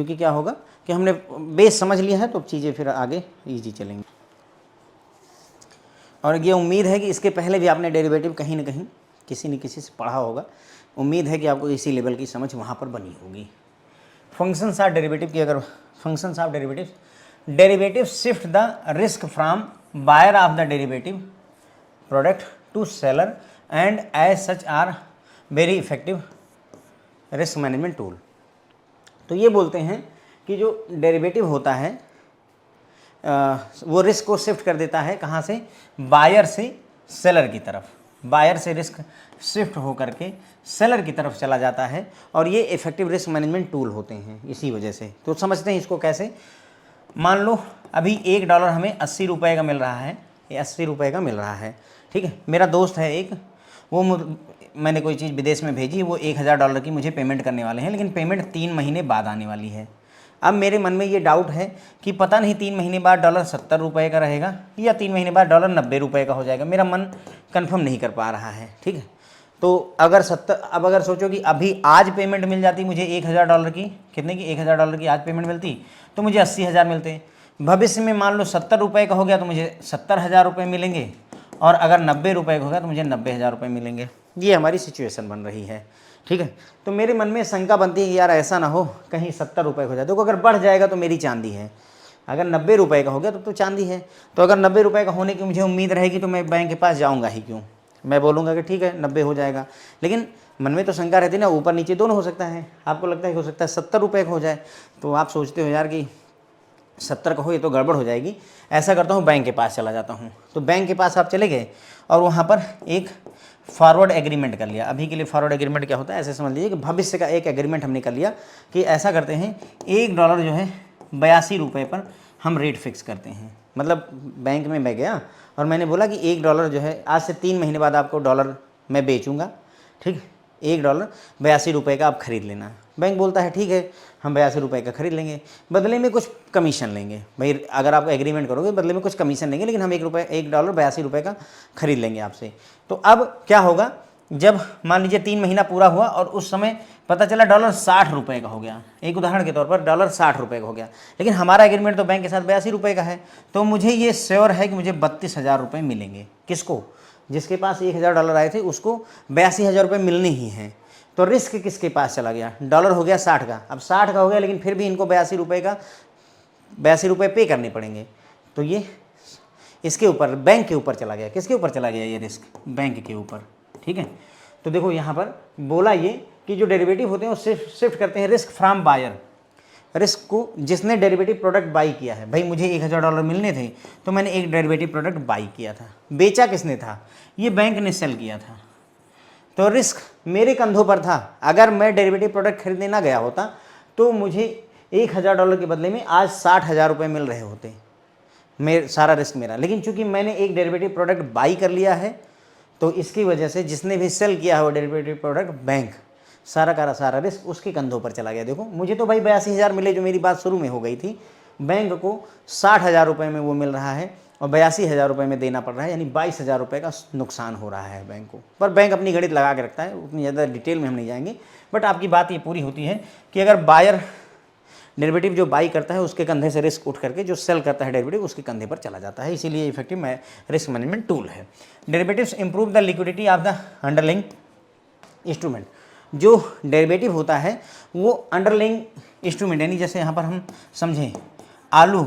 क्या होगा कि हमने बेस समझ लिया है तो चीज़ें फिर आगे ईजी चलेंगी। और ये उम्मीद है कि इसके पहले भी आपने डेरिवेटिव कहीं ना कहीं किसी न किसी से पढ़ा होगा, उम्मीद है कि आपको इसी लेवल की समझ वहाँ पर बनी होगी। फंक्शंस ऑफ डेरिवेटिव की अगर functions of derivative shift the risk from buyer of the derivative product to seller and as such are very effective risk management tool. तो ये बोलते हैं कि जो डेरिवेटिव होता है वो रिस्क को शिफ्ट कर देता है, कहाँ से, बायर से सेलर की तरफ, बायर से रिस्क शिफ्ट हो करके सेलर की तरफ चला जाता है, और ये इफेक्टिव रिस्क मैनेजमेंट टूल होते हैं इसी वजह से। तो समझते हैं इसको कैसे। मान लो अभी $1 हमें 80 रुपये का मिल रहा है, ये 80 रुपये का मिल रहा है, ठीक है। मेरा दोस्त है एक, वो मैंने कोई चीज़ विदेश में भेजी, वो $1000 की मुझे पेमेंट करने वाले हैं, लेकिन पेमेंट 3 महीने बाद आने वाली है। अब मेरे मन में ये डाउट है कि पता नहीं 3 महीने बाद डॉलर 70 रुपये का रहेगा या 3 महीने बाद डॉलर 90 रुपये का हो जाएगा, मेरा मन कंफर्म नहीं कर पा रहा है, ठीक है। तो अगर अगर सोचो कि अभी आज पेमेंट मिल जाती मुझे $1000 की, कितने की, $1000 की आज पेमेंट मिलती तो मुझे 80,000 मिलते। भविष्य में मान लो 70 रुपये का हो गया तो मुझे 70,000 रुपये मिलेंगे, और अगर 90 रुपये का होगा तो मुझे 90,000 रुपये मिलेंगे। ये हमारी सिचुएशन बन रही है, ठीक है। तो मेरे मन में शंका बनती है कि यार ऐसा ना हो कहीं 70 रुपये हो जाए, तो अगर बढ़ जाएगा तो मेरी चांदी है, अगर 90 रुपये का हो गया तो चांदी है। तो अगर 90 रुपये का होने की मुझे उम्मीद रहेगी तो मैं बैंक के पास जाऊँगा ही क्यों, मैं बोलूँगा कि ठीक है 90 हो जाएगा, लेकिन मन में तो शंका रहती है ना, ऊपर नीचे दोनों हो सकता है। आपको लगता है कि हो सकता है 70 रुपये का हो जाए, तो आप सोचते हो यार कि 70 का हो, ये तो गड़बड़ हो जाएगी। ऐसा करता हूँ बैंक के पास चला जाता हूँ। तो बैंक के पास आप चले गए और वहाँ पर एक फॉरवर्ड एग्रीमेंट कर लिया। अभी के लिए फॉरवर्ड एग्रीमेंट क्या होता है, ऐसे समझ लीजिए कि भविष्य का एक एग्रीमेंट हमने कर लिया कि ऐसा करते हैं $1 जो है 82 रुपये पर हम रेट फिक्स करते हैं। मतलब बैंक में मैं गया और मैंने बोला कि $1 जो है आज से 3 महीने बाद आपको डॉलर मैं बेचूंगा, ठीक, $1 82 रुपये का आप खरीद लेना। बैंक बोलता है ठीक है हम 82 रुपये का खरीद लेंगे, बदले में कुछ कमीशन लेंगे। भाई अगर आप एग्रीमेंट करोगे बदले में कुछ कमीशन लेंगे, लेकिन हम $1 82 रुपये का खरीद लेंगे आपसे। तो अब क्या होगा जब मान लीजिए 3 महीना पूरा हुआ और उस समय पता चला डॉलर 60 रुपये का हो गया, एक उदाहरण के तौर पर डॉलर 60 रुपये का हो गया, लेकिन हमारा एग्रीमेंट तो बैंक के साथ 82 रुपये का है, तो मुझे ये श्योर है कि मुझे 32,000 रुपये मिलेंगे। किसको? जिसके पास 1,000 डॉलर आए थे उसको 82,000 रुपये मिलने ही हैं। तो रिस्क किसके पास चला गया? डॉलर हो गया 60 का, अब 60 का हो गया लेकिन फिर भी इनको 82 रुपये पे करने पड़ेंगे, तो ये इसके ऊपर, बैंक के ऊपर चला गया। किसके ऊपर चला गया ये रिस्क? बैंक के ऊपर। ठीक है, तो देखो यहाँ पर बोला ये कि जो डेरिवेटिव होते हैं वो शिफ्ट करते हैं रिस्क फ्रॉम बायर, रिस्क को जिसने डेरिवेटिव प्रोडक्ट बाई किया है। भाई मुझे 1,000 डॉलर मिलने थे तो मैंने एक डेरिवेटिव प्रोडक्ट बाई किया था, बेचा किसने था? ये बैंक ने सेल किया था, तो रिस्क मेरे कंधों पर था। अगर मैं डेरिवेटिव प्रोडक्ट खरीदने ना गया होता तो मुझे 1,000 डॉलर के बदले में आज 60,000 रुपये मिल रहे होते, सारा रिस्क मेरा। लेकिन चूंकि मैंने एक डेरिवेटिव प्रोडक्ट बाई कर लिया है तो इसकी वजह से जिसने भी सेल किया है वो डेरिवेटिव प्रोडक्ट, बैंक, सारा का सारा रिस्क उसके कंधों पर चला गया। देखो मुझे तो भाई 82,000 मिले, जो मेरी बात शुरू में हो गई थी, बैंक को 60,000 रुपये में वो मिल रहा है और 82,000 रुपये में देना पड़ रहा है, यानी 22,000 रुपये का नुकसान हो रहा है बैंक को। पर बैंक अपनी गणित लगा के रखता है, उतनी ज़्यादा डिटेल में हम नहीं जाएंगे, बट आपकी बात ये पूरी होती है कि अगर बायर डेरिवेटिव जो बाई करता है उसके कंधे से रिस्क उठ करके जो सेल करता है डेरिवेटिव उसके कंधे पर चला जाता है, इसीलिए इफेक्टिव रिस्क मैनेजमेंट टूल है। Derivatives improve the liquidity of the underlying instrument. जो डेरिवेटिव होता है वो अंडरलाइंग इंस्ट्रूमेंट, यानी जैसे यहाँ पर हम समझें आलू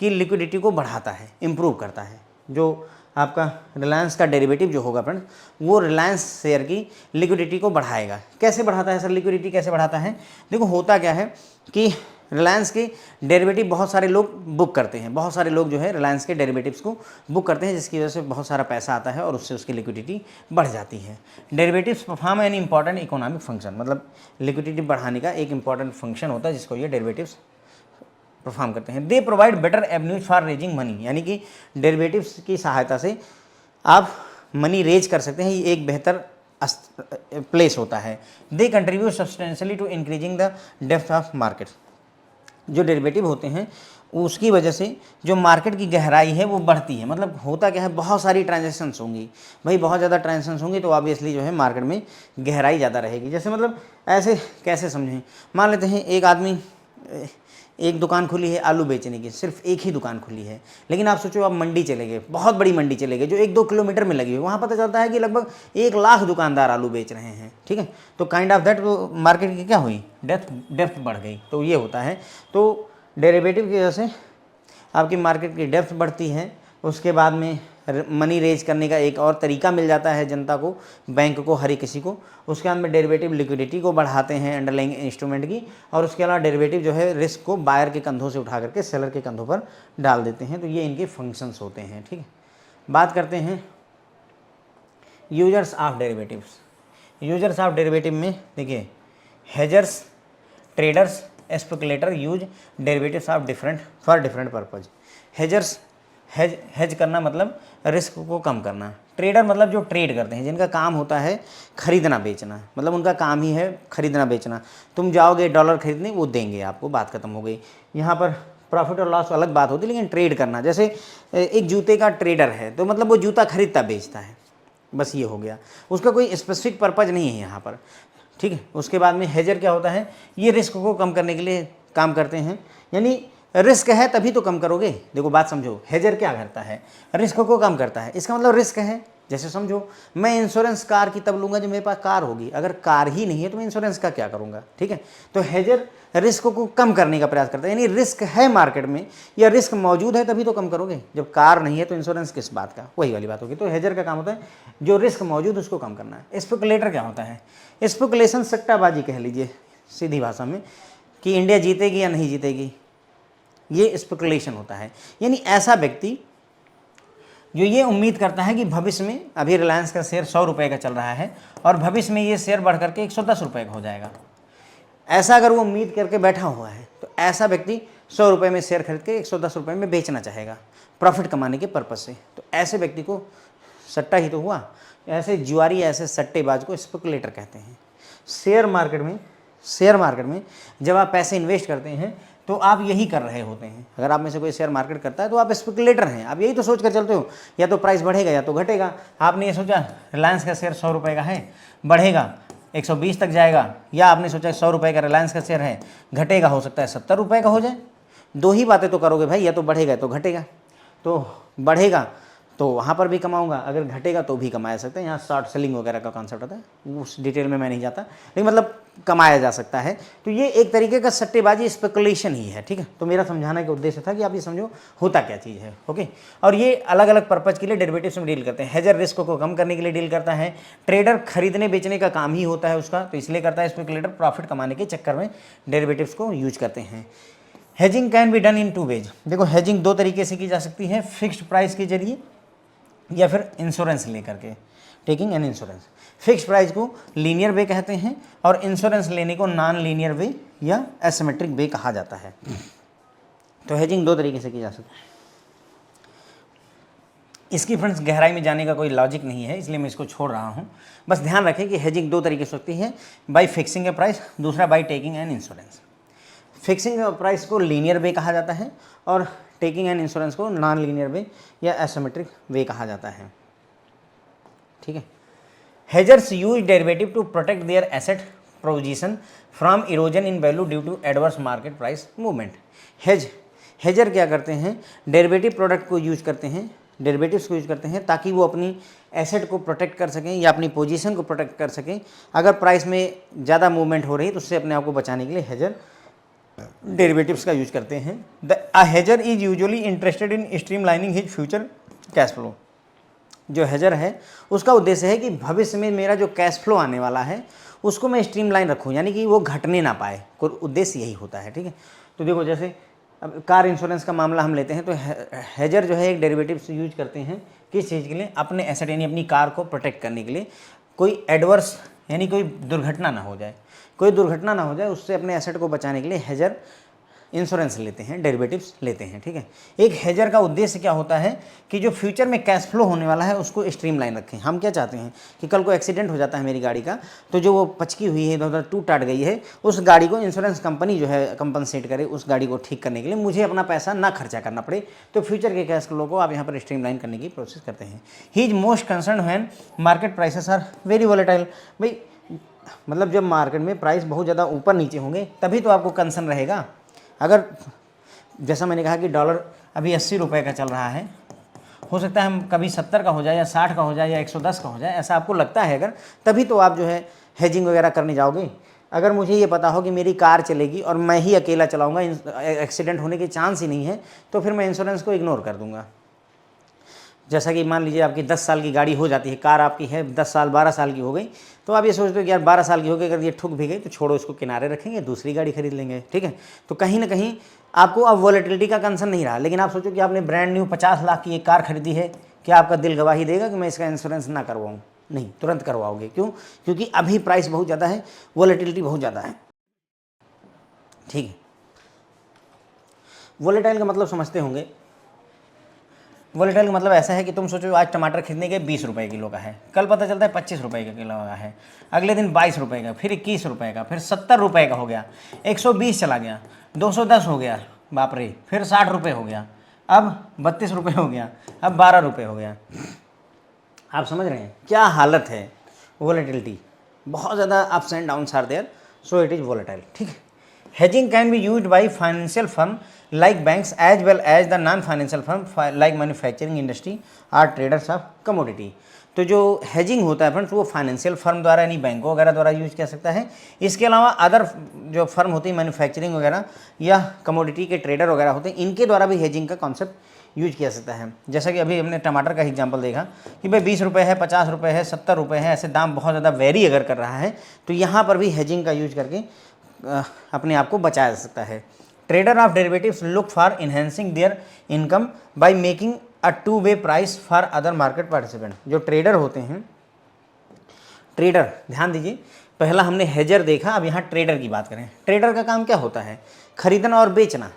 की लिक्विडिटी को बढ़ाता है, इंप्रूव करता है। जो आपका रिलायंस का डेरिवेटिव जो होगा फ्रेंड, वो रिलायंस शेयर की लिक्विडिटी को बढ़ाएगा। कैसे बढ़ाता है सर लिक्विडिटी, कैसे बढ़ाता है? देखो होता क्या है कि रिलायंस के डेरिवेटिव बहुत सारे लोग बुक करते हैं, बहुत सारे लोग जो है रिलायंस के डेरिवेटिव्स को बुक करते हैं, जिसकी वजह से बहुत सारा पैसा आता है और उससे उसकी लिक्विडिटी बढ़ जाती है। Derivatives perform an important economic function, मतलब लिक्विडिटी बढ़ाने का एक इंपॉर्टेंट फंक्शन होता है जिसको ये डेरिवेटिव्स परफॉर्म करते हैं। They provide better avenues for raising money, यानी कि डेरिवेटिव्स की सहायता से आप मनी रेज कर सकते हैं, ये एक बेहतर प्लेस होता है। They contribute substantially to increasing the depth of market. जो डेरिवेटिव होते हैं उसकी वजह से जो मार्केट की गहराई है वो बढ़ती है। मतलब होता क्या है, बहुत सारी ट्रांजैक्शंस होंगी, भाई बहुत ज़्यादा ट्रांजैक्शंस होंगी तो ऑब्वियसली जो है मार्केट में गहराई ज़्यादा रहेगी। जैसे मतलब ऐसे कैसे समझें, मान लेते हैं एक आदमी एक दुकान खुली है आलू बेचने की, सिर्फ एक ही दुकान खुली है, लेकिन आप सोचो आप मंडी चले गए, बहुत बड़ी मंडी चले गए जो 1-2 किलोमीटर में लगी हुई, वहाँ पता चलता है कि लगभग 1 लाख दुकानदार आलू बेच रहे हैं। ठीक है, तो काइंड ऑफ दैट मार्केट की क्या हुई, डेप्थ बढ़ गई। तो ये होता है, तो डेरिवेटिव की वजह से आपकी मार्केट की डेप्थ बढ़ती है। उसके बाद में मनी रेज करने का एक और तरीका मिल जाता है जनता को, बैंक को, हर किसी को। उसके बाद में डेरिवेटिव लिक्विडिटी को बढ़ाते हैं अंडरलाइंग इंस्ट्रूमेंट की, और उसके अलावा डेरिवेटिव जो है रिस्क को बायर के कंधों से उठा करके सेलर के कंधों पर डाल देते हैं। तो ये इनके फंक्शंस होते हैं। ठीक है, बात करते हैं users of derivatives. Users of derivative में देखिए hedgers, traders, speculator use derivatives of for different purpose. Hedgers, hedge करना मतलब रिस्क को कम करना। ट्रेडर मतलब जो ट्रेड करते हैं, जिनका काम होता है खरीदना बेचना, मतलब उनका काम ही है खरीदना बेचना। तुम जाओगे डॉलर खरीदने, वो देंगे आपको, बात खत्म हो गई। यहाँ पर प्रॉफिट और लॉस अलग बात होती है, लेकिन ट्रेड करना, जैसे एक जूते का ट्रेडर है तो मतलब वो जूता खरीदता बेचता है, बस ये हो गया, उसका कोई स्पेसिफिक पर्पज़ नहीं है यहाँ पर। ठीक है, उसके बाद में हेजर क्या होता है, ये रिस्क को कम करने के लिए काम करते हैं, यानी रिस्क है तभी तो कम करोगे। देखो बात समझो, हेजर क्या करता है, रिस्क को कम करता है। इसका मतलब रिस्क है, जैसे समझो मैं इंश्योरेंस कार की तब लूँगा जब मेरे पास कार होगी, अगर कार ही नहीं है तो मैं इंश्योरेंस का क्या करूँगा। ठीक है, तो हेजर रिस्क को कम करने का प्रयास करता है, यानी रिस्क है मार्केट में या रिस्क मौजूद है तभी तो कम करोगे। जब कार नहीं है तो इंश्योरेंस किस बात का, वही वाली बात होगी। तो हेजर का काम होता है जो रिस्क मौजूद उसको कम करना है। स्पेकुलेटर क्या होता है, स्पेकुलेशन सट्टाबाजी कह लीजिए सीधी भाषा में, कि इंडिया जीतेगी या नहीं जीतेगी, ये स्पेकुलेशन होता है। यानी ऐसा व्यक्ति जो ये उम्मीद करता है कि भविष्य में, अभी रिलायंस का शेयर 100 रुपये का चल रहा है और भविष्य में ये शेयर बढ़ करके 110 रुपये का हो जाएगा, ऐसा अगर वो उम्मीद करके बैठा हुआ है तो ऐसा व्यक्ति 100 रुपये में शेयर खरीद के 110 रुपये में बेचना चाहेगा प्रॉफिट कमाने के पर्पज़ से। तो ऐसे व्यक्ति को सट्टा ही तो हुआ, ऐसे जुआरी, ऐसे सट्टेबाज को स्पेकुलेटर कहते हैं। शेयर मार्केट में जब आप पैसे इन्वेस्ट करते हैं तो आप यही कर रहे होते हैं। अगर आप में से कोई शेयर मार्केट करता है तो आप स्पेकुलेटर हैं, आप यही तो सोच कर चलते हो, या तो प्राइस बढ़ेगा या तो घटेगा। आपने ये सोचा रिलायंस का शेयर 100 रुपये का है, बढ़ेगा 120 तक जाएगा, या आपने सोचा 100 रुपये का रिलायंस का शेयर है, घटेगा हो सकता है 70 रुपये का हो जाए। दो ही बातें तो करोगे भाई, या तो बढ़ेगा या तो घटेगा। तो बढ़ेगा तो वहाँ पर भी कमाऊंगा, अगर घटेगा तो भी कमाया सकता है। यहाँ शॉर्ट सेलिंग वगैरह का कॉन्सेप्ट होता है, उस डिटेल में मैं नहीं जाता, लेकिन मतलब कमाया जा सकता है। तो ये एक तरीके का सट्टेबाजी, स्पेकुलेशन ही है, ठीक है। तो मेरा समझाने का उद्देश्य था कि आप ये समझो होता क्या चीज़ है, ओके। और ये अलग अलग पर्पज़ के लिए डेरिवेटिव्स में डील करते हैं। हेजर रिस्क को कम करने के लिए डील करता है, ट्रेडर खरीदने बेचने का काम ही होता है उसका, तो इसलिए करता है। स्पेकुलेटर प्रॉफिट कमाने के चक्कर में डेरिवेटिव्स को यूज करते हैं। Hedging can be done in 2 ways. देखो हेजिंग 2 तरीके से की जा सकती है, फिक्स्ड प्राइस के जरिए या फिर इंश्योरेंस लेकर के, taking an insurance. Fix price को लीनियर वे कहते हैं और इंश्योरेंस लेने को नॉन लीनियर वे या एसिमेट्रिक वे कहा जाता है। तो हेजिंग 2 तरीके से की जा सकती है। इसकी फ्रेंड्स गहराई में जाने का कोई लॉजिक नहीं है, इसलिए मैं इसको छोड़ रहा हूँ। बस ध्यान रखें कि हेजिंग 2 तरीके से होती है, बाई फिक्सिंग ए प्राइस, दूसरा by taking an insurance. Fixing price को लीनियर वे कहा जाता है और टेकिंग एंड इंश्योरेंस को नॉन लीनियर वे या एसिमेट्रिक वे कहा जाता है, ठीक है। Hedgers use derivative to protect their asset position from erosion in value due to adverse market price movement. Hedger क्या करते हैं, डेरिवेटिव प्रोडक्ट को यूज करते हैं, डेरिवेटिव्स को यूज करते हैं ताकि वो अपनी एसेट को प्रोटेक्ट कर सकें या अपनी पोजीशन को प्रोटेक्ट कर सकें। अगर प्राइस में ज़्यादा मूवमेंट हो रही है तो उससे अपने आप को बचाने के लिए हेजर डेरिवेटिव्स का यूज करते हैं। A hedger is usually interested in streamlining his future cash flow. जो हेजर है उसका उद्देश्य है कि भविष्य में मेरा जो कैश फ्लो आने वाला है उसको मैं स्ट्रीमलाइन रखूं, यानी कि वो घटने ना पाए, कोई उद्देश्य यही होता है, ठीक है। तो देखो जैसे अब कार इंश्योरेंस का मामला हम लेते हैं, तो हेजर जो है एक डेरिवेटिव्स यूज करते हैं किस चीज़ के लिए, अपने एसेट यानी अपनी कार को प्रोटेक्ट करने के लिए। कोई एडवर्स यानी कोई दुर्घटना ना हो जाए, कोई दुर्घटना ना हो जाए, उससे अपने एसेट को बचाने के लिए हेजर इंश्योरेंस लेते हैं, डेरिवेटिव्स लेते हैं, ठीक है। एक हेजर का उद्देश्य क्या होता है कि जो फ्यूचर में कैश फ्लो होने वाला है उसको स्ट्रीमलाइन रखें। हम क्या चाहते हैं कि कल को एक्सीडेंट हो जाता है मेरी गाड़ी का, तो जो वो पचकी हुई है, इधर उधर टूट टाट गई है, उस गाड़ी को इंश्योरेंस कंपनी जो है कंपनसेट करे, उस गाड़ी को ठीक करने के लिए मुझे अपना पैसा ना खर्चा करना पड़े। तो फ्यूचर के कैश फ्लो को आप यहाँ पर स्ट्रीमलाइन करने की प्रोसेस करते हैं। He is most concern when market prices are very volatile. भाई मतलब जब मार्केट में प्राइस बहुत ज़्यादा ऊपर नीचे होंगे तभी तो आपको कंसर्न रहेगा। अगर जैसा मैंने कहा कि डॉलर अभी 80 रुपये का चल रहा है, हो सकता है हम कभी 70 का हो जाए या 60 का हो जाए या 110 का हो जाए, ऐसा आपको लगता है अगर, तभी तो आप जो है हेजिंग वगैरह करने जाओगे। अगर मुझे ये पता हो कि मेरी कार चलेगी और मैं ही अकेला चलाऊंगा, एक्सीडेंट होने के चांस ही नहीं है, तो फिर मैं इंश्योरेंस को इग्नोर कर दूंगा। जैसा कि मान लीजिए आपकी 10 साल की गाड़ी हो जाती है, कार आपकी है 10 साल 12 साल की हो गई, तो आप ये सोचते हो कि यार 12 साल की हो गई, अगर ये ठुक भी गई तो छोड़ो, इसको किनारे रखेंगे, दूसरी गाड़ी खरीद लेंगे, ठीक है। तो कहीं ना कहीं आपको अब वॉलेटिलिटी का कंसर्न नहीं रहा। लेकिन आप सोचो कि आपने ब्रांड न्यू 50 लाख की एक कार खरीदी है, क्या आपका दिल गवाही देगा कि मैं इसका इंश्योरेंस ना करवाऊँ? नहीं, तुरंत करवाओगे। क्यों? क्योंकि अभी प्राइस बहुत ज़्यादा है, वॉलेटिलिटी बहुत ज़्यादा है, ठीक है। वॉलेटाइल का मतलब समझते होंगे। वॉलेटाइल का मतलब ऐसा है कि तुम सोचो आज टमाटर खरीदने के 20 रुपये किलो का है, कल पता चलता है 25 रुपये का किलो का है, अगले दिन 22 रुपये का, फिर 21 रुपये का, फिर 70 रुपये का हो गया, 120 चला गया, 210 हो गया, बाप रे, फिर 60 रुपये हो गया, अब 32 रुपये हो गया, अब 12 रुपये हो गया। आप समझ रहे हैं क्या हालत है? वॉलेटिलिटी बहुत ज़्यादा, ups and downs are there, so it is volatile, ठीक है। Hedging can be used by financial firm like banks as well as the non-financial firm like manufacturing industry or traders of commodity। तो जो hedging होता है friends वो financial firm द्वारा यानी बैंकों वगैरह द्वारा यूज किया सकता है। इसके अलावा अदर जो फर्म होती है मैन्युफैक्चरिंग वगैरह या कमोडिटी के ट्रेडर वगैरह होते हैं, इनके द्वारा भी हेजिंग का कॉन्सेप्ट यूज किया सकता है। जैसा कि अभी हमने टमाटर का एग्जांपल देखा कि भाई 20 रुपये है, 50 रुपये है, 70 रुपये है, ऐसे दाम बहुत ज़्यादा वेरी अगर कर रहा है तो यहाँ पर भी हेजिंग का यूज करके अपने आप को बचाया जा सकता है। Trader of derivatives look for enhancing there income by making a to way price for other market participant. जो ट्रेडर होते हैं, ट्रेडर ध्यान दीजिए, पहला हमने हेजर देखा, अब यहाँ ट्रेडर की बात करें। ट्रेडर का काम क्या होता है? खरीदना और बेचना,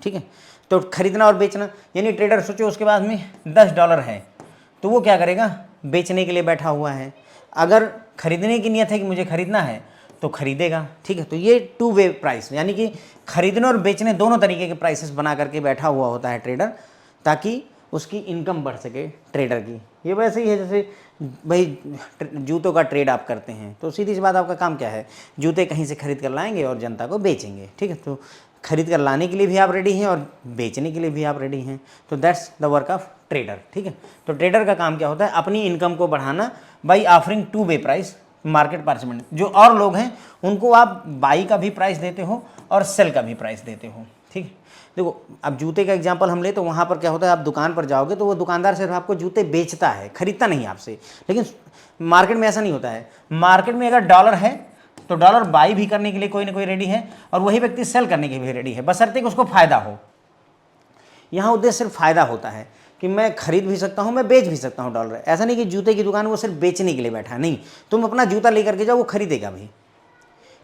ठीक है। तो खरीदना और बेचना यानी ट्रेडर सोचो उसके पास में $10 है, तो वो क्या करेगा? बेचने के लिए बैठा हुआ है। अगर खरीदने की नियत है कि मुझे खरीदना है तो खरीदेगा, ठीक है। तो ये टू वे प्राइस, यानी कि खरीदने और बेचने दोनों तरीके के प्राइसेस बना करके बैठा हुआ होता है ट्रेडर, ताकि उसकी इनकम बढ़ सके ट्रेडर की। ये वैसे ही है जैसे भाई जूतों का ट्रेड आप करते हैं, तो सीधी सी बात, आपका काम क्या है, जूते कहीं से खरीद कर लाएंगे और जनता को बेचेंगे, ठीक है। तो खरीद कर लाने के लिए भी आप रेडी हैं और बेचने के लिए भी आप रेडी हैं, तो that's the work of trader, ठीक है। तो ट्रेडर का काम क्या होता है, अपनी इनकम को बढ़ाना by offering two way price market participant. जो और लोग हैं उनको आप बाई का भी प्राइस देते हो और सेल का भी प्राइस देते हो, ठीक है। देखो अब जूते का एग्जांपल हम ले तो वहाँ पर क्या होता है, आप दुकान पर जाओगे तो वो दुकानदार सिर्फ आपको जूते बेचता है, खरीदता नहीं आपसे। लेकिन मार्केट में ऐसा नहीं होता है। मार्केट में अगर डॉलर है तो डॉलर बाई भी करने के लिए कोई ना कोई रेडी है और वही व्यक्ति सेल करने के भी रेडी है, बशर्ते कि उसको फायदा हो। यहाँ उद्देश्य सिर्फ फायदा होता है कि मैं खरीद भी सकता हूँ, मैं बेच भी सकता हूँ डॉलर। ऐसा नहीं कि जूते की दुकान वो सिर्फ बेचने के लिए बैठा है, नहीं, तुम अपना जूता लेकर के जाओ, वो खरीदेगा भी,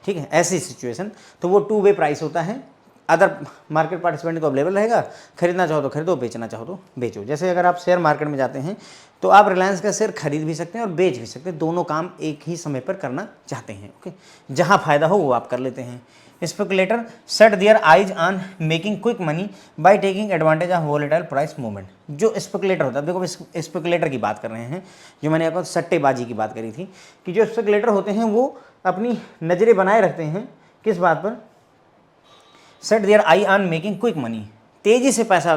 ठीक है। ऐसी सिचुएशन, तो वो टू वे प्राइस होता है। अदर मार्केट पार्टिसिपेंट को अवेलेबल रहेगा, खरीदना चाहो तो खरीदो, बेचना चाहो तो बेचो। जैसे अगर आप शेयर मार्केट में जाते हैं तो आप रिलायंस का शेयर खरीद भी सकते हैं और बेच भी सकते हैं, दोनों काम एक ही समय पर करना चाहते हैं, ओके। जहाँ फायदा हो वो आप कर लेते हैं। Speculator set their eyes on making quick money by taking advantage of volatile price movement. जो स्पेकुलेटर होता है, देखो स्पेकुलेटर की बात कर रहे हैं, जो मैंने आपको सट्टेबाजी की बात करी थी, कि जो स्पेकुलेटर होते हैं वो अपनी नज़रें बनाए रखते हैं किस बात पर, set their eye on making quick money, तेज़ी से पैसा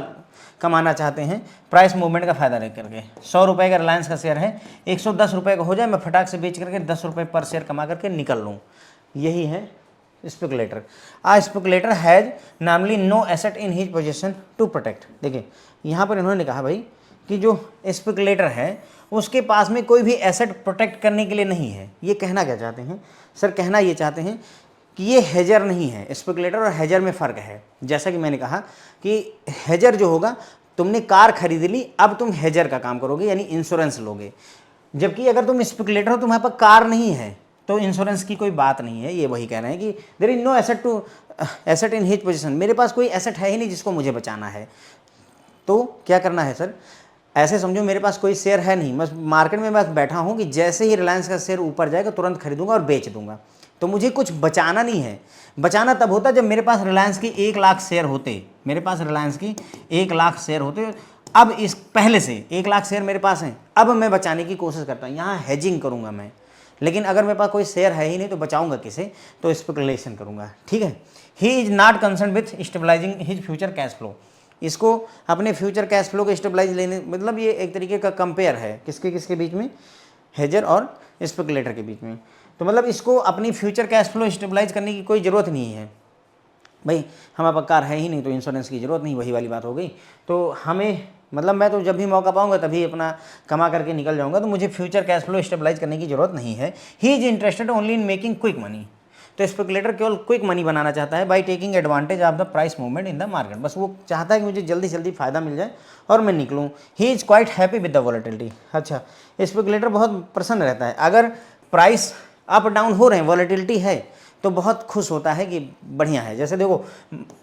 कमाना चाहते हैं प्राइस मूवमेंट का फायदा लेकर के। 100 रुपये का रिलायंस का शेयर है, 110 रुपये का हो जाए, मैं फटाक से बेच करके 10 रुपये पर शेयर कमा करके निकल लूँ, यही है speculator. A speculator has normally no asset in his position to protect. देखिए यहाँ पर इन्होंने कहा भाई कि जो स्पेकुलेटर है उसके पास में कोई भी एसेट प्रोटेक्ट करने के लिए नहीं है। ये कहना क्या चाहते हैं सर, कहना ये चाहते हैं कि ये हेजर नहीं है। स्पेकुलेटर और हेजर में फ़र्क है। जैसा कि मैंने कहा कि हेजर जो होगा, तुमने कार खरीद ली, अब तुम हेजर का काम करोगे, यानी इंश्योरेंस लोगे। जबकि अगर तुम स्पेकुलेटर हो, तुम्हारे पास कार नहीं है, तो इंश्योरेंस की कोई बात नहीं है। ये वही कह रहे हैं कि there is no asset in his position, मेरे पास कोई एसेट है ही नहीं जिसको मुझे बचाना है। तो क्या करना है सर, ऐसे समझो मेरे पास कोई शेयर है नहीं, मैं मार्केट में बस बैठा हूँ कि जैसे ही रिलायंस का शेयर ऊपर जाएगा तुरंत खरीदूंगा और बेच दूंगा। तो मुझे कुछ बचाना नहीं है। बचाना तब होता जब मेरे पास रिलायंस की 1 लाख शेयर होते, मेरे पास रिलायंस की 1 लाख शेयर होते। अब इस पहले से 1 लाख शेयर मेरे पास हैं, अब मैं बचाने की कोशिश करता हूँ, यहाँ हेजिंग करूँगा मैं। लेकिन अगर मेरे पास कोई शेयर है ही नहीं तो बचाऊंगा किसे, तो स्पेकुलेशन करूँगा, ठीक है। He is not concern with stabilizing his future cash flow. इसको अपने फ्यूचर कैश फ्लो को स्टेबलाइज लेने, मतलब ये एक तरीके का कंपेयर है किसके किसके बीच में, हेजर और स्पेकुलेटर के बीच में। तो मतलब इसको अपनी फ्यूचर कैश फ्लो स्टेबलाइज करने की कोई ज़रूरत नहीं है भाई, हमारे पास कार है ही नहीं तो इंश्योरेंस की ज़रूरत नहीं, वही वाली बात हो गई। तो हमें मतलब मैं तो जब भी मौका पाऊंगा तभी अपना कमा करके निकल जाऊंगा, तो मुझे फ्यूचर कैश फ्लो स्टेबलाइज करने की ज़रूरत नहीं है। He is interested only in making quick money. तो स्पेकुलेटर केवल क्विक मनी बनाना चाहता है by taking advantage of the price movement in the market. बस वो चाहता है कि मुझे जल्दी जल्दी फायदा मिल जाए और मैं निकलूँ। He is quite happy with the volatility. अच्छा, स्पेकुलेटर बहुत प्रसन्न रहता है अगर प्राइस अप डाउन हो रहे हैं, वॉलेटिलिटी है, तो बहुत खुश होता है कि बढ़िया है। जैसे देखो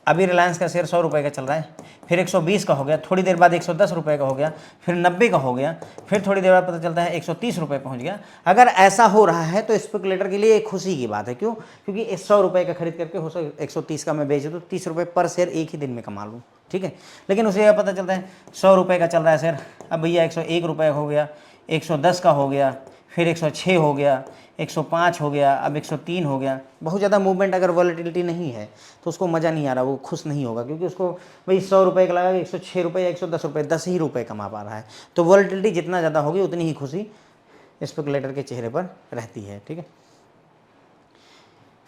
अभी रिलायंस का शेयर 100 रुपये का चल रहा है, फिर 120 का हो गया, थोड़ी देर बाद 110 रुपये का हो गया, फिर 90 का हो गया, फिर थोड़ी देर बाद पता चलता है 130 रुपये पहुंच गया। अगर ऐसा हो रहा है तो स्पेकुलेटर के लिए एक खुशी की बात है। क्यों? क्योंकि 100 रुपये का खरीद करके हो सकता 130 का मैं बेच दूँ, 30 रुपये पर शेयर एक ही दिन में कमा लूँ, ठीक है। लेकिन उसे यह पता चलता है 100 रुपये का चल रहा है शेयर, अब भैया 101 रुपये हो गया, 110 का हो गया, फिर 106 हो गया, 105 हो गया, अब 103 हो गया। बहुत ज़्यादा मूवमेंट अगर वॉलेटिलिटी नहीं है तो उसको मज़ा नहीं आ रहा, वो खुश नहीं होगा, क्योंकि उसको भाई 100 रुपये का लगा 106 रुपये या 110 रुपये, 10 ही रुपये कमा पा रहा है। तो वॉलेटिलिटी जितना ज़्यादा होगी उतनी ही खुशी स्पेकुलेटर के चेहरे पर रहती है, ठीक है।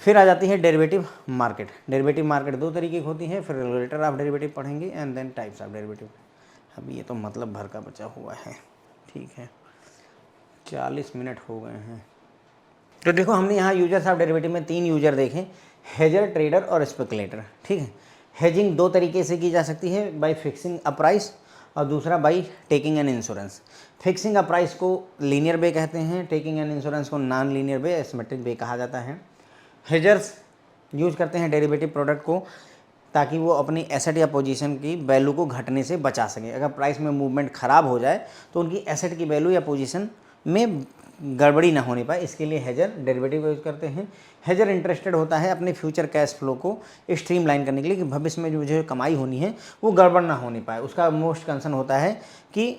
फिर आ जाती है डेरिवेटिव मार्केट। डेरिवेटिव मार्केट 2 तरीके की होती है, फिर रेगुलेटर ऑफ डेरिवेटिव पढ़ेंगे and then types of derivative. अब ये तो मतलब भर का बचा हुआ है, ठीक है। 40 मिनट हो गए हैं। तो देखो हमने यहाँ यूजर्स ऑफ डेरिवेटिव में 3 यूजर देखे, हेजर, ट्रेडर और स्पेकुलेटर, ठीक है। हेजिंग 2 तरीके से की जा सकती है, बाय फिक्सिंग अ प्राइस और दूसरा by taking an insurance. Fixing a price को लीनियर वे कहते हैं, टेकिंग एन इंश्योरेंस को नॉन लीनियर वे, एसिमेट्रिक वे कहा जाता है। हेजर्स यूज करते हैं डेरिवेटिव प्रोडक्ट को ताकि वो अपनी एसेट या पोजीशन की वैल्यू को घटने से बचा सकें। अगर प्राइस में मूवमेंट ख़राब हो जाए तो उनकी एसेट की वैल्यू या पोजीशन में गड़बड़ी ना होने पाए, इसके लिए हेजर डेरिवेटिव यूज करते हैं। हेजर इंटरेस्टेड होता है अपने फ्यूचर कैश फ्लो को स्ट्रीमलाइन करने के लिए कि भविष्य में जो मुझे कमाई होनी है वो गड़बड़ ना होने पाए। उसका मोस्ट कंसर्न होता है कि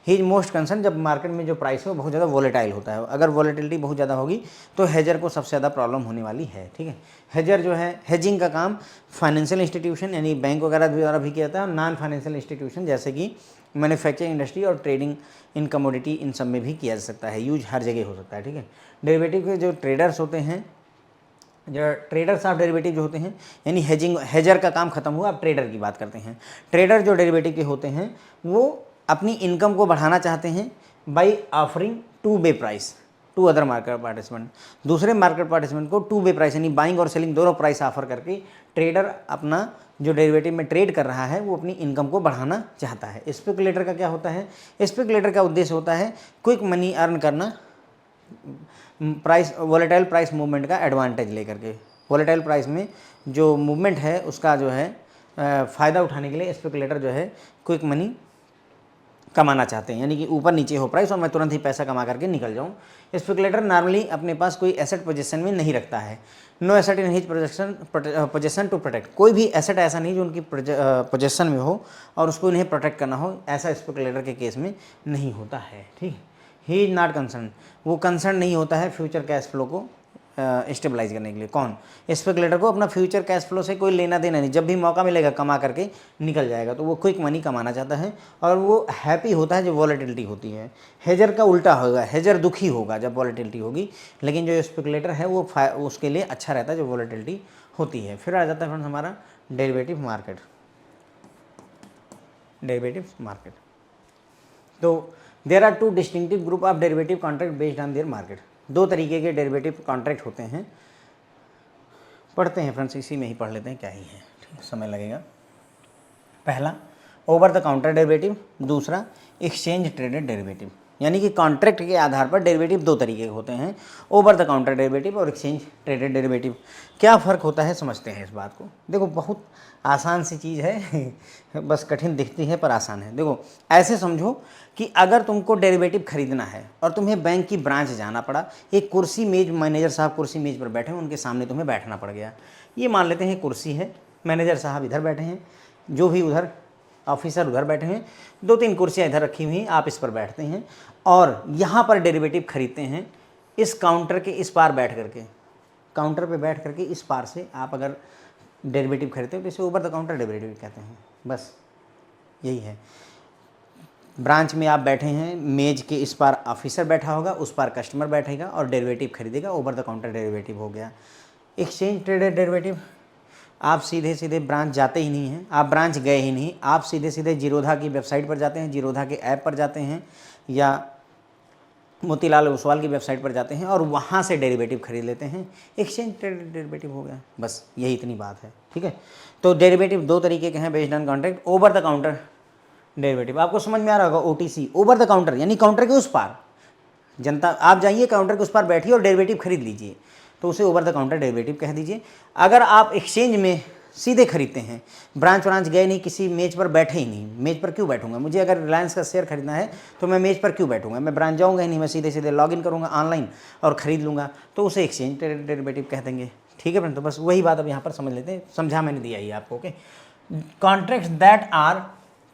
ही मोस्ट कंसर्न जब मार्केट में जो प्राइस है वो बहुत ज़्यादा वॉलेटाइल होता है। अगर वॉलेटिलिटी बहुत ज़्यादा होगी तो हेजर को सबसे ज़्यादा प्रॉब्लम होने वाली है। ठीक है, हेजर जो है हेजिंग का काम फाइनेंशियल इंस्टीट्यूशन यानी बैंक वगैरह द्वारा भी किया जाता है और नॉन फाइनेंशियल इंस्टीट्यूशन जैसे कि मैन्युफैक्चरिंग इंडस्ट्री और ट्रेडिंग इन कमोडिटी इन सब में भी किया जा सकता है, यूज हर जगह हो सकता है। ठीक है, डेरिवेटिव के जो ट्रेडर्स होते हैं, जो ट्रेडर्स ऑफ डेरिवेटिव जो होते हैं यानी हेजिंग हेजर का काम खत्म हुआ, अब ट्रेडर की बात करते हैं। ट्रेडर जो डेरिवेटिव के होते हैं वो अपनी इनकम को बढ़ाना चाहते हैं by offering two way price to other market participant. दूसरे मार्केट पार्टिसिपेंट को टू वे प्राइस यानी बाइंग और सेलिंग दोनों प्राइस ऑफर करके ट्रेडर अपना जो डेरिवेटिव में ट्रेड कर रहा है वो अपनी इनकम को बढ़ाना चाहता है। स्पेकुलेटर का क्या होता है? स्पेकुलेटर का उद्देश्य होता है क्विक मनी अर्न करना, प्राइस वोलेटाइल प्राइस मूवमेंट का एडवांटेज लेकर के। वोलेटाइल प्राइस में जो मूवमेंट है उसका जो है फ़ायदा उठाने के लिए स्पेकुलेटर जो है क्विक मनी कमाना चाहते हैं, यानी कि ऊपर नीचे हो प्राइस और मैं तुरंत ही पैसा कमा करके निकल जाऊं। स्पेकुलेटर नॉर्मली अपने पास कोई एसेट पोजीशन में नहीं रखता है। No asset in his position to protect, कोई भी एसेट ऐसा नहीं जो उनकी पोजीशन में हो और उसको इन्हें प्रोटेक्ट करना हो, ऐसा स्पेकुलेटर के केस में नहीं होता है। ठीक, ही इज नॉट कंसर्न, वो कंसर्न नहीं होता है फ्यूचर कैश फ्लो को स्टेबलाइज करने के लिए। कौन? स्पेकुलेटर को अपना फ्यूचर कैश फ्लो से कोई लेना देना नहीं, जब भी मौका मिलेगा कमा करके निकल जाएगा। तो वो क्विक मनी कमाना चाहता है और वो हैप्पी होता है जब वॉलेटिलिटी होती है। हेजर का उल्टा होगा, हेजर दुखी होगा जब वॉलेटिलिटी होगी, लेकिन जो स्पेकुलेटर है वो उसके लिए अच्छा रहता है जब वॉलेटिलिटी होती है। फिर आ जाता है फ्रेंड्स हमारा डेरिवेटिव मार्केट। डेरिवेटिव मार्केट, तो there are two distinctive group of derivative contract based on their market. दो तरीके के डेरिवेटिव कॉन्ट्रैक्ट होते हैं, पढ़ते हैं फ्रेंड्स, इसी में ही पढ़ लेते हैं, क्या ही है, ठीक, समय लगेगा। पहला ओवर द काउंटर डेरिवेटिव, दूसरा एक्सचेंज ट्रेडेड डेरिवेटिव। यानी कि कॉन्ट्रैक्ट के आधार पर डेरिवेटिव दो तरीके के होते हैं, ओवर द काउंटर डेरिवेटिव और एक्सचेंज ट्रेडेड डेरिवेटिव। क्या फ़र्क होता है समझते हैं इस बात को। देखो बहुत आसान सी चीज़ है, बस कठिन दिखती है पर आसान है। देखो ऐसे समझो कि अगर तुमको डेरिवेटिव खरीदना है और तुम्हें बैंक की ब्रांच जाना पड़ा, एक कुर्सी मेज, मैनेजर साहब कुर्सी मेज पर बैठे हैं, उनके सामने तुम्हें बैठना पड़ गया। ये मान लेते हैं कुर्सी है, मैनेजर साहब इधर बैठे हैं, जो भी उधर ऑफिसर उधर बैठे हैं, दो तीन कुर्सियाँ इधर रखी हुई हैं, आप इस पर बैठते हैं और यहाँ पर डेरिवेटिव खरीदते हैं। इस काउंटर के इस पार बैठ करके, काउंटर पे बैठ करके इस पार से आप अगर डेरिवेटिव खरीदते हो तो इसे ओवर द काउंटर डेरिवेटिव कहते हैं। बस यही है, ब्रांच में आप बैठे हैं, मेज के इस पार ऑफिसर बैठा होगा, उस पार कस्टमर बैठेगा और डेरिवेटिव खरीदेगा, ओवर द काउंटर डेरिवेटिव हो गया। एक्सचेंज ट्रेडेड डेरिवेटिव, आप सीधे सीधे ब्रांच जाते ही नहीं हैं, आप ब्रांच गए ही नहीं, आप सीधे सीधे जीरोधा की वेबसाइट पर जाते हैं, जीरोधा के ऐप पर जाते हैं या मोतीलाल ओसवाल की वेबसाइट पर जाते हैं और वहाँ से डेरिवेटिव खरीद लेते हैं। एक्सचेंज ट्रेडेड डेरिवेटिव हो गया, बस यही इतनी बात है। ठीक है, तो डेरिवेटिव दो तरीके के हैं based on contract. Over the counter derivative आपको समझ में आ रहा होगा, ओटीसी, ओवर द काउंटर यानी काउंटर के उस पार, जनता आप जाइए काउंटर के उस पार बैठिए और डेरिवेटिव खरीद लीजिए, तो उसे ओवर द काउंटर डेरिवेटिव कह दीजिए। अगर आप एक्सचेंज में सीधे खरीदते हैं, ब्रांच व्रांच गए नहीं, किसी मेज पर बैठे ही नहीं, मेज पर क्यों बैठूंगा, मुझे अगर रिलायंस का शेयर खरीदना है तो मैं मेज पर क्यों बैठूंगा, मैं ब्रांच जाऊंगा ही नहीं, मैं सीधे सीधे लॉगिन करूंगा ऑनलाइन और ख़रीद लूँगा, तो उसे एक्सचेंज ट्रेडेड डेरिवेटिव कह देंगे। ठीक है फ्रेंड, तो बस वही बात अब यहाँ पर समझ लेते हैं, समझा मैंने दिया ही आपको। Okay, contracts that are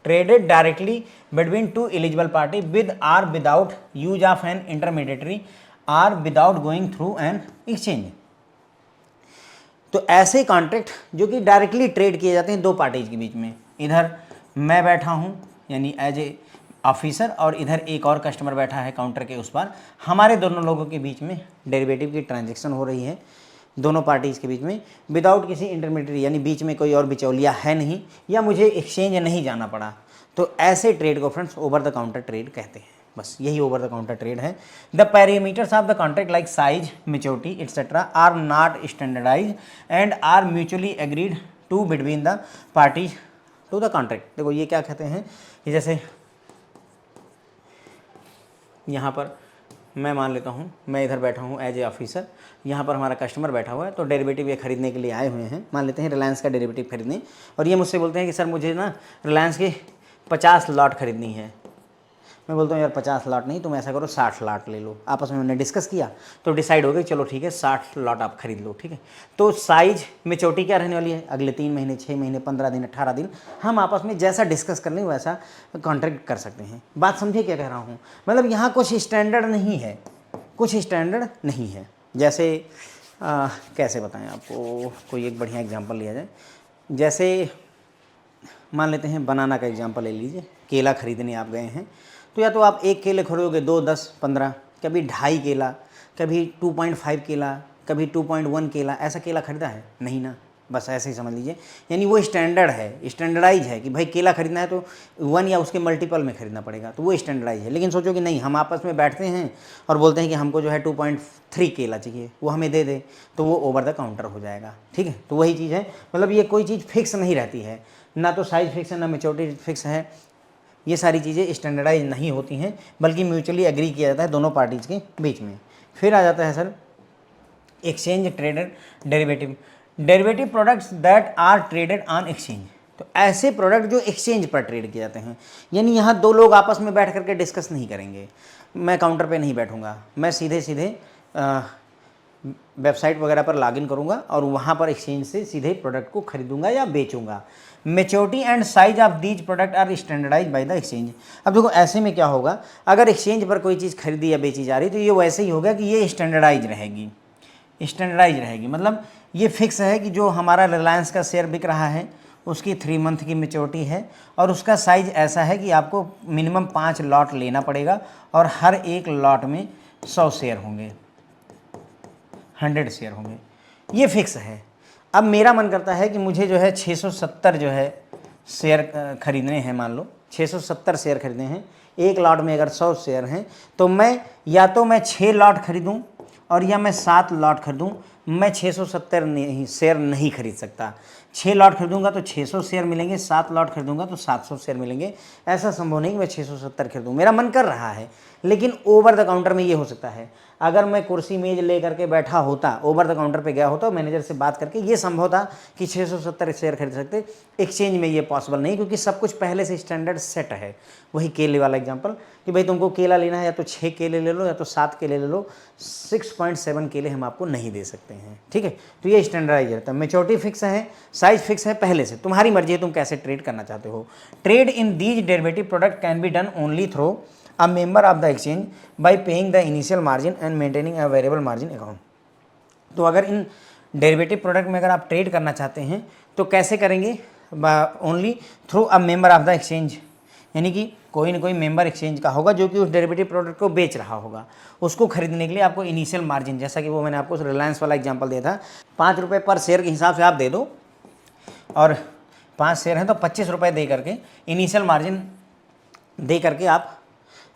traded directly between two eligible party with or without use of an intermediary or without going through an exchange। तो ऐसे कॉन्ट्रैक्ट जो कि डायरेक्टली ट्रेड किए जाते हैं दो पार्टीज के बीच में, इधर मैं बैठा हूँ यानी एज ए ऑफिसर और इधर एक और कस्टमर बैठा है काउंटर के उस पार, हमारे दोनों लोगों के बीच में डेरिवेटिव की ट्रांजैक्शन हो रही है दोनों पार्टीज़ के बीच में, विदाउट किसी इंटरमीडिएट यानी बीच में कोई और बिचौलिया है नहीं, या मुझे एक्सचेंज नहीं जाना पड़ा, तो ऐसे ट्रेड को friends over the counter trade कहते हैं। बस यही ओवर द काउंटर ट्रेड है। The parameters of the contract like size, maturity etcetera are not standardize and are mutually agreed to between the parties to the contract. देखो ये क्या कहते हैं कि जैसे यहाँ पर मैं मान लेता हूँ, मैं इधर बैठा हूँ एज ए ऑफिसर, यहाँ पर हमारा कस्टमर बैठा हुआ है, तो डेरिवेटिव ये खरीदने के लिए आए हुए हैं, मान लेते हैं रिलायंस का डेरिवेटिव खरीदने, और ये मुझसे बोलते हैं कि सर मुझे ना रिलायंस की 50 लॉट खरीदनी है। मैं बोलता हूँ यार 50 लॉट नहीं, तुम ऐसा करो 60 लॉट ले लो। आपस में हमने डिस्कस किया तो डिसाइड हो गया चलो ठीक है 60 लॉट आप खरीद लो, ठीक है। तो साइज मेच्योरिटी क्या रहने वाली है, अगले 3 महीने, 6 महीने, 15 दिन, 18 दिन, हम आपस में जैसा डिस्कस कर लें वैसा कॉन्ट्रैक्ट कर सकते हैं। बात समझे क्या कह रहा हूँ, मतलब यहाँ कुछ स्टैंडर्ड नहीं है, कुछ स्टैंडर्ड नहीं है। जैसे कैसे बताएं आपको, कोई एक बढ़िया एग्जांपल लिया जाए। जैसे मान लेते हैं बनाना का एग्जांपल ले लीजिए, केला खरीदने आप गए हैं, तो या तो आप एक केले खरीदोगे 2, 10, 15, कभी 2.5 केला, कभी 2.5 केला, कभी 2.1 केला, ऐसा केला खरीदा है नहीं ना, बस ऐसे ही समझ लीजिए। यानी वो स्टैंडर्ड है, स्टैंडर्डाइज है कि भाई केला खरीदना है तो 1 या उसके मल्टीपल में खरीदना पड़ेगा, तो वो स्टैंडर्डाइज है। लेकिन सोचो कि नहीं, हम आपस में बैठते हैं और बोलते हैं कि हमको जो है 2.3 केला चाहिए, वो हमें दे दे, तो वो ओवर द काउंटर हो जाएगा, ठीक है। तो वही चीज़ है, मतलब ये कोई चीज़ फिक्स नहीं रहती है, ना तो साइज़ फिक्स है, ना मेच्योरिटी फिक्स है। ये सारी चीज़ें स्टैंडर्डाइज नहीं होती हैं, बल्कि म्यूचुअली एग्री किया जाता है दोनों पार्टीज़ के बीच में। फिर आ जाता है sir exchange traded derivative, derivative products that are traded on exchange. तो ऐसे प्रोडक्ट जो एक्सचेंज पर ट्रेड किए जाते हैं, यानी यहाँ दो लोग आपस में बैठ करके डिस्कस नहीं करेंगे, मैं काउंटर पे नहीं बैठूंगा, मैं सीधे सीधे वेबसाइट वगैरह पर लॉगिन करूंगा और वहाँ पर एक्सचेंज से सीधे प्रोडक्ट को खरीदूंगा या बेचूंगा। Maturity and size of these product are standardize by the exchange. अब देखो ऐसे में क्या होगा, अगर एक्सचेंज पर कोई चीज़ खरीदी या बेची जा रही तो ये वैसे ही होगा कि ये स्टैंडर्डाइज रहेगी, स्टैंडर्डाइज रहेगी। मतलब ये फिक्स है कि जो हमारा रिलायंस का शेयर बिक रहा है उसकी 3 मंथ की मेच्योरिटी है और उसका साइज़ ऐसा है कि आपको मिनिमम 5 लॉट लेना पड़ेगा और हर एक लॉट में 100 शेयर होंगे, 100 शेयर होंगे, ये फिक्स है। अब मेरा मन करता है कि मुझे जो है 670 जो है शेयर खरीदने हैं, मान लो 670 शेयर खरीदने हैं, एक लॉट में अगर 100 शेयर हैं तो मैं या तो मैं 6 लॉट खरीदूं और या मैं 7 लॉट खरीदूं, मैं 670 नहीं शेयर नहीं खरीद सकता। 6 लॉट खरीदूंगा तो 600 शेयर मिलेंगे, 7 लॉट खरीदूंगा तो 700 शेयर मिलेंगे। ऐसा संभव नहीं कि मैं 670 खरीदूं, मेरा मन कर रहा है, लेकिन ओवर द काउंटर में ये हो सकता है। अगर मैं कुर्सी मेज ले करके बैठा होता, ओवर द काउंटर पे गया होता, मैनेजर से बात करके, ये संभव था कि 670 शेयर खरीद सकते। एक्सचेंज में ये पॉसिबल नहीं, क्योंकि सब कुछ पहले से स्टैंडर्ड सेट है। वही केले वाला एग्जांपल कि भाई तुमको केला लेना है या तो 6 केले ले लो या तो 7 केले ले लो, 6.7 केले हम आपको नहीं दे सकते हैं, ठीक है। तो ये स्टैंडर्डाइज रहता है। मेच्योरिटी फिक्स है, साइज फिक्स है पहले से, तुम्हारी मर्जी है तुम कैसे ट्रेड करना चाहते हो। Trade in these derivative product can be done only through a member of the exchange by paying the initial margin and maintaining a variable margin account। तो अगर इन डेरिवेटिव प्रोडक्ट में अगर आप ट्रेड करना चाहते हैं तो कैसे करेंगे, only through a member of the exchange, यानी कि कोई ना कोई मेंबर एक्सचेंज का होगा जो कि उस डेरिवेटिव प्रोडक्ट को बेच रहा होगा। उसको खरीदने के लिए आपको इनिशियल मार्जिन, जैसा कि वो मैंने आपको रिलायंस वाला एग्जांपल दिया था, 5 रुपये पर शेयर के हिसाब से आप दे दो और 5 शेयर हैं तो 25 रुपये दे करके इनिशियल मार्जिन दे करके आप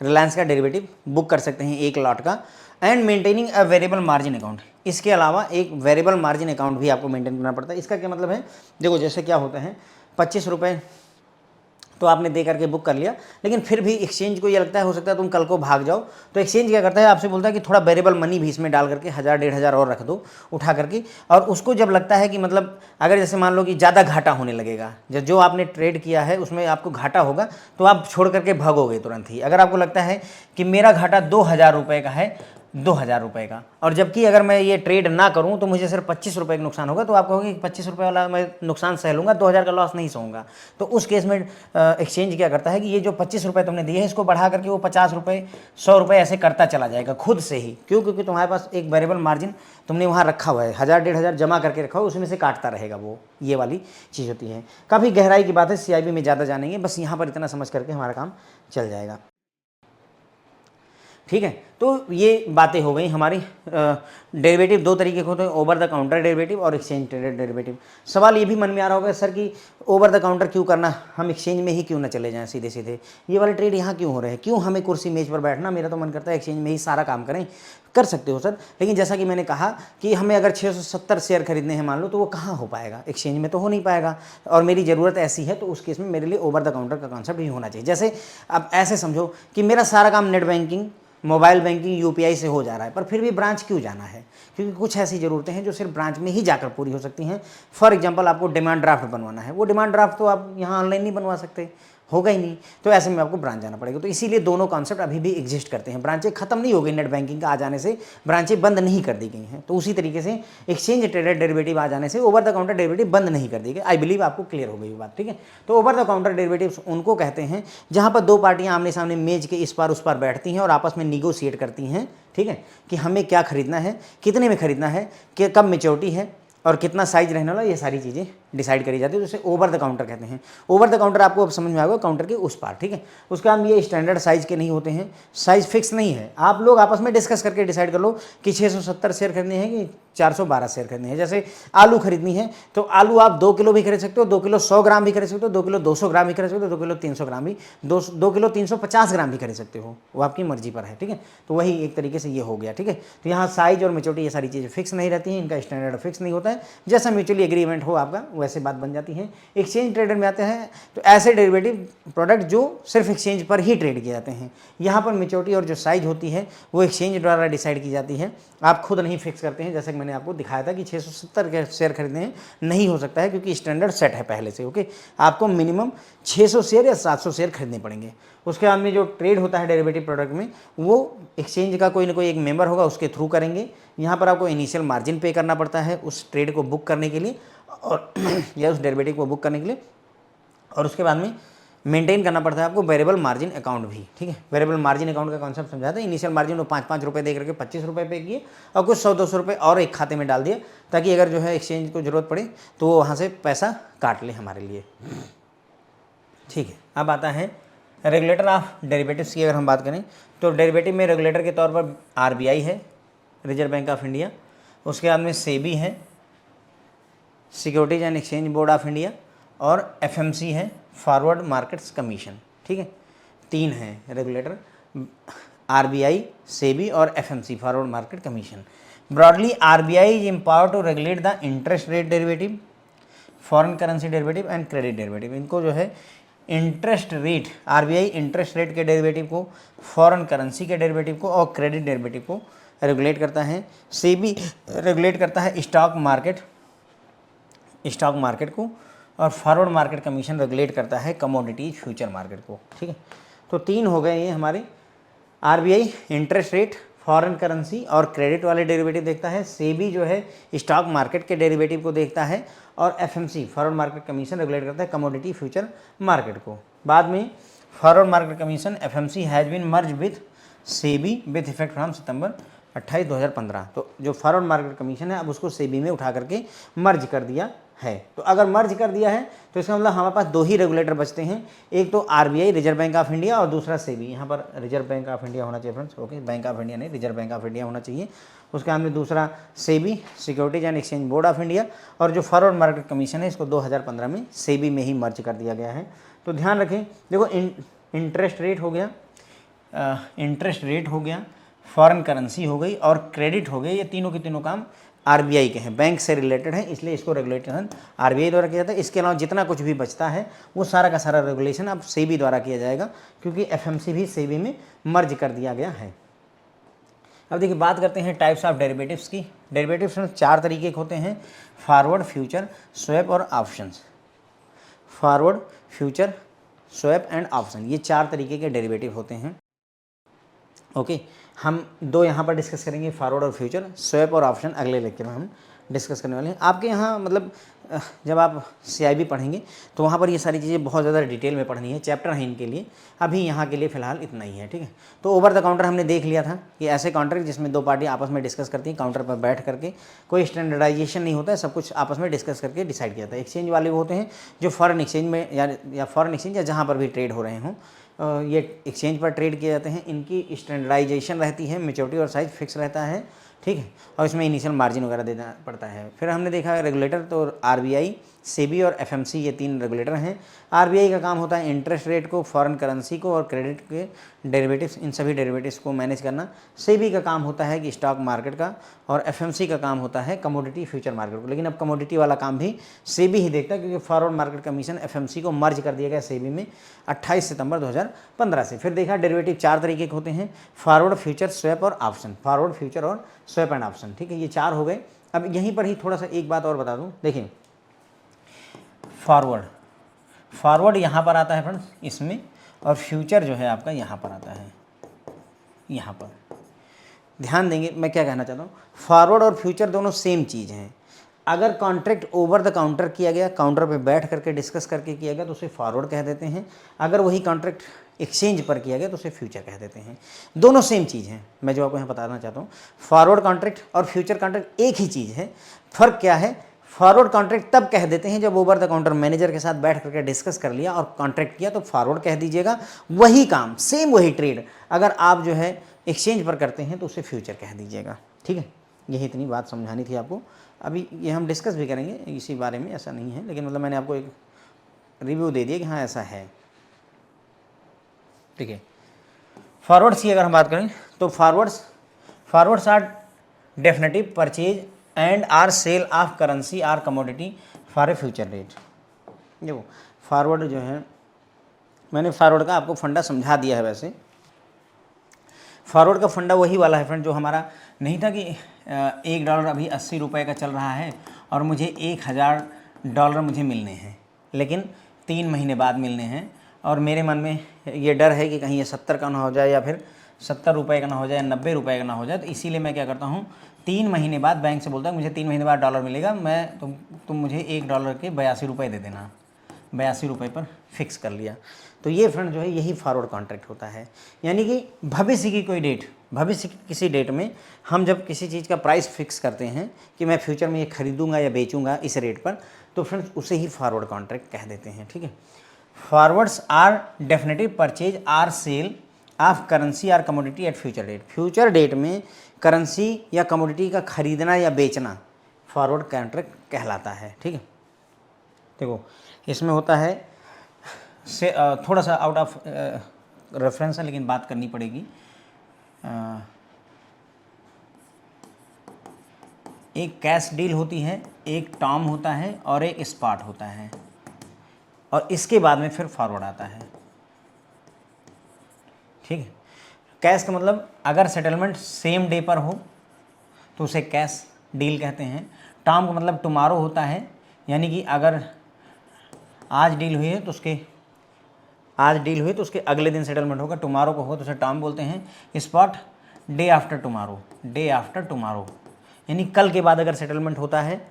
रिलायंस का डेरिवेटिव बुक कर सकते हैं एक लॉट का। And maintaining a variable margin account, इसके अलावा एक वेरिएबल मार्जिन अकाउंट भी आपको मेंटेन करना पड़ता है। इसका क्या मतलब है, देखो जैसे क्या होता है, 25 रुपये तो आपने दे करके बुक कर लिया, लेकिन फिर भी एक्सचेंज को ये लगता है हो सकता है तुम कल को भाग जाओ, तो एक्सचेंज क्या करता है, आपसे बोलता है कि थोड़ा वेरिएबल मनी भी इसमें डाल करके 1000 1500 और रख दो उठा करके। और उसको जब लगता है कि मतलब अगर जैसे मान लो कि ज़्यादा घाटा होने लगेगा, जो आपने ट्रेड किया है उसमें आपको घाटा होगा, तो आप छोड़ करके भागोगे तुरंत ही। अगर आपको लगता है कि मेरा घाटा 2000 रुपये का है, 2000 रुपये का, और जबकि अगर मैं ये ट्रेड ना करूं तो मुझे सिर्फ 25 रुपये का नुकसान होगा, तो आप कहोगे कि 25 रुपये वाला मैं नुकसान सह लूँगा, 2000 का लॉस नहीं सहूँगा। तो उस केस में एक्सचेंज क्या करता है कि ये जो 25 रुपये तुमने दिए हैं इसको बढ़ा करके वो 50 रुपये 100 रुपये ऐसे करता चला जाएगा खुद से ही। क्यों, क्योंकि तुम्हारे पास एक वेरिएबल मार्जिन तुमने वहाँ रखा हुआ है, 1000 1500 जमा करके रखा हुआ, उसमें से काटता रहेगा वो, ये वाली चीज़ होती है। काफ़ी गहराई की बात है, CIB में ज़्यादा जानेंगे, बस यहाँ पर इतना समझ करके हमारा काम चल जाएगा, ठीक है। तो ये बातें हो गई हमारी। डेरिवेटिव 2 तरीके के होते हैं, ओवर द काउंटर डेरिवेटिव और एक्सचेंज ट्रेडेड डेरिवेटिव। सवाल ये भी मन में आ रहा होगा सर कि ओवर द काउंटर क्यों करना, हम एक्सचेंज में ही क्यों ना चले जाएं सीधे सीधे, ये वाले ट्रेड यहाँ क्यों हो रहे हैं, क्यों हमें कुर्सी मेज पर बैठना। मेरा तो मन करता है एक्सचेंज में ही सारा काम करें। कर सकते हो सर, लेकिन जैसा कि मैंने कहा कि हमें अगर 670 शेयर खरीदने हैं मान लो, तो वो कहाँ हो पाएगा, एक्सचेंज में तो हो नहीं पाएगा, और मेरी ज़रूरत ऐसी है, तो उस केस में मेरे लिए ओवर द काउंटर का कॉन्सेप्ट ही होना चाहिए। जैसे अब ऐसे समझो कि मेरा सारा काम net banking, mobile banking, UPI से हो जा रहा है, पर फिर भी ब्रांच क्यों जाना है, क्योंकि कुछ ऐसी ज़रूरतें हैं जो सिर्फ ब्रांच में ही जाकर पूरी हो सकती हैं। फॉर एग्जांपल आपको डिमांड ड्राफ्ट बनवाना है, वो डिमांड ड्राफ्ट तो आप यहाँ ऑनलाइन नहीं बनवा सकते, होगा ही नहीं, तो ऐसे में आपको ब्रांच जाना पड़ेगा। तो इसीलिए दोनों कॉन्सेप्ट अभी भी एग्जिस्ट करते हैं। ब्रांचें खत्म नहीं हो गई नेट बैंकिंग का आ जाने से, ब्रांचें बंद नहीं कर दी गई हैं। तो उसी तरीके से एक्सचेंज ट्रेडेड डेरिवेटिव आ जाने से ओवर द काउंटर डेरिवेटिव बंद नहीं कर दी गई। आई बिलीव आपको क्लियर हो गई ये बात, ठीक है। तो ओवर द काउंटर डेरिवेटिव्स उनको कहते हैं जहां पर दो पार्टियां आमने सामने मेज के इस पार उस पार बैठती हैं और आपस में निगोशिएट करती हैं, ठीक है, कि हमें क्या खरीदना है, कितने में खरीदना है, कि कब मेच्योरिटी है और कितना साइज रहने वाला, ये सारी चीज़ें डिसाइड करी जाती है। तो उसे ओवर द काउंटर कहते हैं। ओवर द काउंटर आपको अब समझ में आएगा, काउंटर के उस पार, ठीक है। उसके बाद ये स्टैंडर्ड साइज के नहीं होते हैं, साइज फिक्स नहीं है। आप लोग आपस में डिस्कस करके डिसाइड कर लो कि 670 शेयर खरीदने हैं कि 412 शेयर खरीदने हैं। जैसे आलू खरीदनी है तो आलू आप 2 किलो भी खरीद सकते हो, 2 किलो 100 ग्राम भी खरीद सकते हो, 2 किलो 200 ग्राम भी खरीद सकते हो, 2 किलो 300 ग्राम भी, 2 किलो 350 ग्राम भी खरीद सकते हो, वो आपकी मर्जी पर है, ठीक है। तो वही एक तरीके से ये हो गया, ठीक है। तो यहाँ साइज और मेच्योरिटी ये सारी चीज़ें फिक्स नहीं रहती हैं, इनका स्टैंडर्ड फिक्स नहीं होता है। जैसा म्यूचुअली एग्रीमेंट हो आपका वैसे बात बन जाती है। एक्सचेंज ट्रेडेड में आते हैं तो ऐसे डेरिवेटिव प्रोडक्ट जो सिर्फ एक्सचेंज पर ही ट्रेड किए जाते हैं। यहाँ पर मेच्योरिटी और जो साइज होती है वो एक्सचेंज द्वारा डिसाइड की जाती है, आप खुद नहीं फिक्स करते हैं। जैसे कि मैंने आपको दिखाया था कि 670 के शेयर खरीदने हैं, नहीं हो सकता है क्योंकि स्टैंडर्ड सेट है पहले से, ओके। आपको मिनिमम 600 शेयर या 700 शेयर खरीदने पड़ेंगे। उसके बाद में जो ट्रेड होता है डेरिवेटिव प्रोडक्ट में, वो एक्सचेंज का कोई ना कोई एक मेंबर होगा, उसके थ्रू करेंगे। यहाँ पर आपको इनिशियल मार्जिन पे करना पड़ता है उस ट्रेड को बुक करने के लिए और या उस डेरिवेटिव को बुक करने के लिए, और उसके बाद में मेंटेन करना पड़ता है आपको वेरिएबल मार्जिन अकाउंट भी, ठीक है। वेरिएबल मार्जिन अकाउंट का कॉन्सेप्ट समझा था। इनिशियल मार्जिन वो 5-5 रुपये दे करके 25 रुपये पे किए और कुछ 100-200 रुपये और एक खाते में डाल दिया, ताकि अगर जो है एक्सचेंज को जरूरत पड़े तो वो वहाँ से पैसा काट ले हमारे लिए, ठीक है। अब आता है रेगुलेटर ऑफ डेरिवेटिव्स की अगर हम बात करें तो डेरिवेटिव में रेगुलेटर के तौर पर RBI है, रिजर्व बैंक ऑफ इंडिया। उसके बाद में सेबी है, securities and exchange board of India, और FMC है, फॉरवर्ड मार्केट्स कमीशन, ठीक है। 3 हैं रेगुलेटर, RBI, सेबी और FMC, forward market commission. Broadly RBI is empowered to regulate the interest rate derivative, foreign currency derivative and credit derivative. इनको जो है interest rate, RBI interest rate के derivative को, foreign currency के डेरिवेटिव को और credit derivative को regulate करता है। सेबी रेगुलेट करता है स्टॉक मार्केट को, और फॉरवर्ड मार्केट कमीशन रेगुलेट करता है कमोडिटीज फ्यूचर मार्केट को, ठीक है। तो 3 हो गए ये हमारे। RBI interest rate, foreign currency और क्रेडिट वाले डेरिवेटिव देखता है। सेबी जो है स्टॉक मार्केट के डेरिवेटिव को देखता है, और FMC forward market commission regulate करता है कमोडिटी फ्यूचर मार्केट को। बाद में forward market commission FMC has been merge with SEBI with effect from सितंबर 28, 2015। तो जो फॉरवर्ड मार्केट कमीशन है अब उसको सेबी में उठा करके मर्ज कर दिया है। तो अगर मर्ज कर दिया है तो इसका मतलब हमारे पास 2 ही रेगुलेटर बचते हैं, एक तो RBI reserve bank of India और दूसरा सेबी। यहाँ पर रिजर्व बैंक ऑफ इंडिया होना चाहिए friends, okay, bank of India नहीं, रिजर्व बैंक ऑफ इंडिया होना चाहिए। उसके बाद में दूसरा SEBI, securities and exchange board of India, और जो फॉरवर्ड मार्केट कमीशन है इसको 2015 में सेबी में ही मर्ज कर दिया गया है। तो ध्यान रखें, देखो इंटरेस्ट रेट हो गया, फॉरेन करेंसी हो गई और क्रेडिट हो गए, ये तीनों के तीनों काम RBI के हैं, बैंक से रिलेटेड है, इसलिए इसको रेगुलेशन RBI द्वारा किया जाता है। इसके अलावा जितना कुछ भी बचता है वो सारा का सारा रेगुलेशन अब सेबी द्वारा किया जाएगा, क्योंकि FMC भी सेबी में मर्ज कर दिया गया है। अब देखिए बात करते हैं टाइप्स ऑफ डेरिवेटिव्स की। डेरिवेटिव्स में 4 तरीके के होते हैं, फॉरवर्ड, फ्यूचर, स्वैप और options. Forward, future, swap and option, ये 4 तरीके के डेरिवेटिव होते हैं, ओके। हम 2 यहाँ पर डिस्कस करेंगे, फॉरवर्ड और फ्यूचर। स्वैप और ऑप्शन अगले लेक्चर में हम डिस्कस करने वाले हैं। आपके यहाँ मतलब जब आप CIB पढ़ेंगे तो वहाँ पर ये सारी चीज़ें बहुत ज़्यादा डिटेल में पढ़नी है, चैप्टर है इनके लिए। अभी यहाँ के लिए फ़िलहाल इतना ही है, ठीक है। तो ओवर द काउंटर हमने देख लिया था कि ऐसे काउंटर जिसमें 2 पार्टी आपस में डिस्कस करती हैं, काउंटर पर बैठ करके, कोई स्टैंडर्डाइजेशन नहीं होता है, सब कुछ आपस में डिस्कस करके डिसाइड किया जाता है। एक्सचेंज वाले वो होते हैं जो फॉरेन एक्सचेंज में या फॉरेन एक्सचेंज या जहाँ पर भी ट्रेड हो रहे हों, ये एक्सचेंज पर ट्रेड किए जाते हैं। इनकी स्टैंडर्डाइजेशन रहती है, मेच्योरिटी और साइज फिक्स रहता है, ठीक है, और इसमें इनिशियल मार्जिन वगैरह देना पड़ता है। फिर हमने देखा रेगुलेटर, तो RBI, सेबी और FMC ये 3 रेगुलेटर हैं। RBI का काम होता है इंटरेस्ट रेट को, फॉरेन करेंसी को और क्रेडिट के डेरिवेटिव्स, इन सभी डेरिवेटिव्स को मैनेज करना। सेबी का काम होता है कि स्टॉक मार्केट का, और FMC का काम होता है कमोडिटी फ्यूचर मार्केट को। लेकिन अब कमोडिटी वाला काम भी सेबी ही देखता है, क्योंकि फॉरवर्ड मार्केट कमीशन FMC को मर्ज कर दिया गया सेबी में 28 सितंबर 2015 से। फिर देखा डेरिवेटिव 4 तरीके के होते हैं, फॉरवर्ड, फ्यूचर, स्वैप और ऑप्शन। फॉरवर्ड, फ्यूचर और स्वैप एंड ऑप्शन, ठीक है, ये 4 हो गए। अब यहीं पर ही थोड़ा सा एक बात और बता दूं, देखिए फॉरवर्ड फॉरवर्ड यहाँ पर आता है फ्रेंड्स इसमें, और फ्यूचर जो है आपका यहाँ पर आता है, यहाँ पर। ध्यान देंगे मैं क्या कहना चाहता हूँ, फॉरवर्ड और फ्यूचर दोनों सेम चीज़ हैं। अगर कॉन्ट्रैक्ट ओवर द काउंटर किया गया, काउंटर पे बैठ करके डिस्कस करके किया गया तो उसे फॉरवर्ड कह देते हैं। अगर वही कॉन्ट्रैक्ट एक्सचेंज पर किया गया तो उसे फ्यूचर कह देते हैं। दोनों सेम चीज़ हैं, मैं जो आपको यहाँ बताना चाहता हूँ। फॉरवर्ड कॉन्ट्रैक्ट और फ्यूचर कॉन्ट्रैक्ट एक ही चीज़ है। फ़र्क क्या है, फॉरवर्ड कॉन्ट्रैक्ट तब कह देते हैं जब ओवर द काउंटर मैनेजर के साथ बैठ करके डिस्कस कर लिया और कॉन्ट्रैक्ट किया तो फॉरवर्ड कह दीजिएगा। वही काम, सेम वही ट्रेड अगर आप जो है एक्सचेंज पर करते हैं तो उसे फ्यूचर कह दीजिएगा। ठीक है, यही इतनी बात समझानी थी आपको। अभी ये हम डिस्कस भी करेंगे इसी बारे में, ऐसा नहीं है, लेकिन मतलब मैंने आपको एक रिव्यू दे दिया कि हाँ ऐसा है। ठीक है, फॉरवर्ड्स की अगर हम बात करें तो forwards are definitive purchase and or sale of currency or commodity for a future rate. देखो फॉरवर्ड जो है, मैंने फॉरवर्ड का आपको फंडा समझा दिया है। वैसे फॉरवर्ड का फंडा वही वाला है फ्रेंड जो हमारा नहीं था कि $1 अभी 80 रुपये का चल रहा है और मुझे $1000 मुझे मिलने हैं, लेकिन 3 महीने बाद मिलने हैं, और मेरे मन में ये डर है कि कहीं ये 70 का ना हो जाए या फिर 70 रुपये का ना हो जाए, 90 रुपये का ना हो जाए। तो इसीलिए मैं क्या करता हूँ, 3 महीने बाद बैंक से बोलता हूँ मुझे 3 महीने बाद डॉलर मिलेगा, मैं तुम मुझे $1 के 82 रुपये दे देना। 82 रुपये पर फिक्स कर लिया। तो ये फ्रेंड जो है यही फॉरवर्ड कॉन्ट्रैक्ट होता है। यानी कि भविष्य की कोई डेट, भविष्य की किसी डेट में हम जब किसी चीज़ का प्राइस फिक्स करते हैं कि मैं फ्यूचर में ये खरीदूंगा या बेचूंगा इस रेट पर, तो फ्रेंड्स उसे ही फॉरवर्ड कॉन्ट्रैक्ट कह देते हैं। ठीक है, forwards are definitive purchase or sale of currency or commodity at future date. Future date में करेंसी या कमोडिटी का खरीदना या बेचना फॉरवर्ड कॉन्ट्रैक्ट कहलाता है। ठीक है, देखो इसमें होता है से थोड़ा सा आउट ऑफ रेफरेंस है लेकिन बात करनी पड़ेगी। एक कैश डील होती है, एक टर्म होता है और एक स्पॉट होता है, और इसके बाद में फिर फॉरवर्ड आता है। ठीक है, कैश का मतलब अगर सेटलमेंट सेम डे पर हो तो उसे कैश डील कहते हैं। टर्म का मतलब टुमारो होता है, यानी कि अगर आज डील हुई है तो उसके अगले दिन सेटलमेंट होगा। टुमारो को हो तो उसे टर्म बोलते हैं। स्पॉट डे आफ्टर टुमारो, यानी कल के बाद अगर सेटलमेंट होता है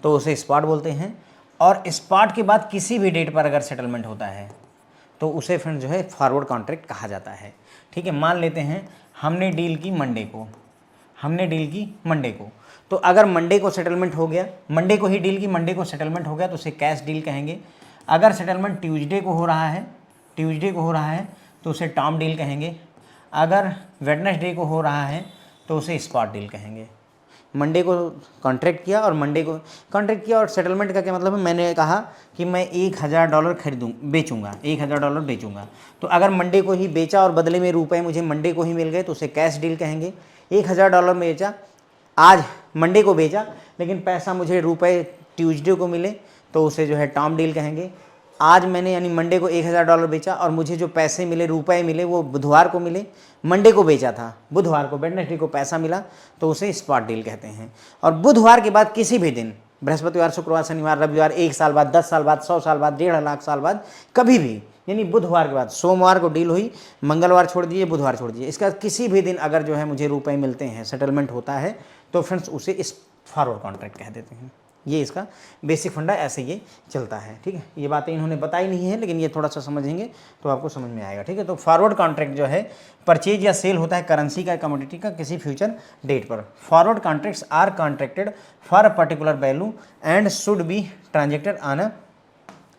तो उसे स्पॉट बोलते हैं। और स्पॉट के बाद किसी भी डेट पर अगर सेटलमेंट होता है तो उसे फ्रेंड जो है फॉरवर्ड कॉन्ट्रैक्ट कहा जाता है। ठीक है, मान लेते हैं हमने डील की मंडे को, तो अगर मंडे को सेटलमेंट हो गया, मंडे को ही डील की, मंडे को सेटलमेंट हो गया तो उसे कैश डील कहेंगे। अगर सेटलमेंट ट्यूसडे को हो रहा है तो उसे टर्म डील कहेंगे। अगर वेडनेसडे को हो रहा है तो उसे स्पॉट डील कहेंगे। मंडे को कॉन्ट्रैक्ट किया और सेटलमेंट का क्या मतलब है, मैंने कहा कि मैं $1000 बेचूंगा, $1000 बेचूंगा। तो अगर मंडे को ही बेचा और बदले में रुपए मुझे मंडे को ही मिल गए तो उसे कैश डील कहेंगे। $1000 बेचा, आज मंडे को बेचा, लेकिन पैसा मुझे रुपए ट्यूसडे को मिले तो उसे जो है टर्म डील कहेंगे। आज मैंने यानी मंडे को $1000 बेचा और मुझे जो पैसे मिले, रुपए मिले, वो बुधवार को मिले। मंडे को बेचा था, बुधवार को, वेडनेसडे को पैसा मिला तो उसे स्पॉट डील कहते हैं। और बुधवार के बाद किसी भी दिन, बृहस्पतिवार, शुक्रवार, शनिवार, रविवार, 1 साल बाद, 10 साल बाद, 100 साल बाद, 1.5 लाख साल बाद, कभी भी, यानी बुधवार के बाद, सोमवार को डील हुई, मंगलवार छोड़ दीजिए, बुधवार छोड़ दीजिए, इसका किसी भी दिन अगर जो है मुझे रुपए मिलते हैं, सेटलमेंट होता है, तो फ्रेंड्स उसे इस फॉरवर्ड कॉन्ट्रैक्ट कह देते हैं। ये इसका बेसिक फंडा ऐसे ये चलता है। ठीक है, ये बातें इन्होंने बताई नहीं है लेकिन ये थोड़ा सा समझेंगे तो आपको समझ में आएगा। ठीक है, तो फॉरवर्ड कॉन्ट्रैक्ट जो है परचेज या सेल होता है करेंसी का, कमोडिटी का, किसी फ्यूचर डेट पर। Forward contracts are contracted for a particular value and should be transacted on a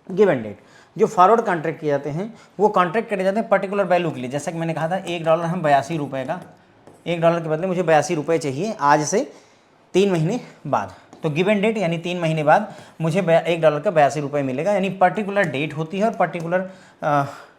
given date. जो फॉरवर्ड कॉन्ट्रैक्ट किए जाते हैं वो कॉन्ट्रैक्ट करे जाते हैं पर्टिकुलर वैल्यू के लिए। जैसा कि मैंने कहा था $1 हम 82 रुपये का, $1 के बदले मुझे 82 रुपये चाहिए आज से 3 महीने बाद, तो गिवन डेट यानी 3 महीने बाद मुझे $1 का 82 रुपये मिलेगा। यानी पर्टिकुलर डेट होती है और पर्टिकुलर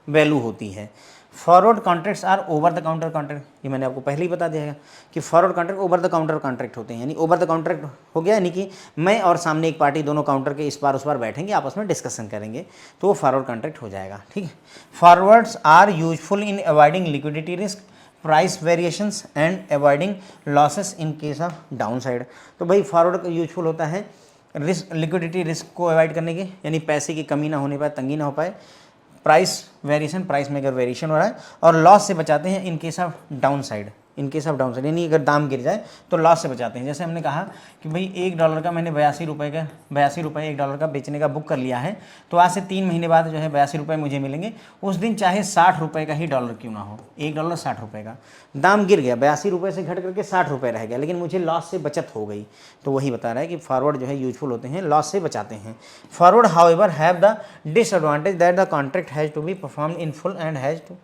वैल्यू होती है। Forward contracts are over the counter contract, ये मैंने आपको पहले ही बता दिया है कि forward contract over the counter contract होते हैं। यानी ओवर द कॉन्ट्रैक्ट हो गया, यानी कि मैं और सामने एक पार्टी दोनों काउंटर के इस पार उस पार बैठेंगे, आपस में डिस्कशन करेंगे, तो वो फॉरवर्ड कॉन्ट्रैक्ट हो जाएगा। ठीक है, forwards are useful in avoiding liquidity risk, price variations and avoiding losses in case of downside. तो भाई फॉरवर्ड यूजफुल होता है रिस्क, लिक्विडिटी रिस्क को अवॉइड करने के, यानी पैसे की कमी ना होने पाए, तंगी ना हो पाए, प्राइस वेरिएशन, प्राइस में अगर वेरिएशन हो रहा है, और लॉस से बचाते हैं इन case of down side, in case of down side, यानी अगर दाम गिर जाए तो लॉस से बचाते हैं। जैसे हमने कहा कि भाई $1 का मैंने 82 रुपये $1 का बेचने का बुक कर लिया है, तो आज से 3 महीने बाद जो है 82 रुपये मुझे मिलेंगे। उस दिन चाहे 60 रुपये का ही डॉलर क्यों ना हो, $1 60 रुपये का, दाम गिर गया, 82 रुपये से घट करके 60 रुपये रह गया, लेकिन मुझे लॉस से बचत हो गई। तो वही बता रहा है कि फॉरवर्ड जो है यूजफुल होते हैं, लॉस से बचाते हैं। Forward however have the disadvantage that the contract has to be performed in full and has to,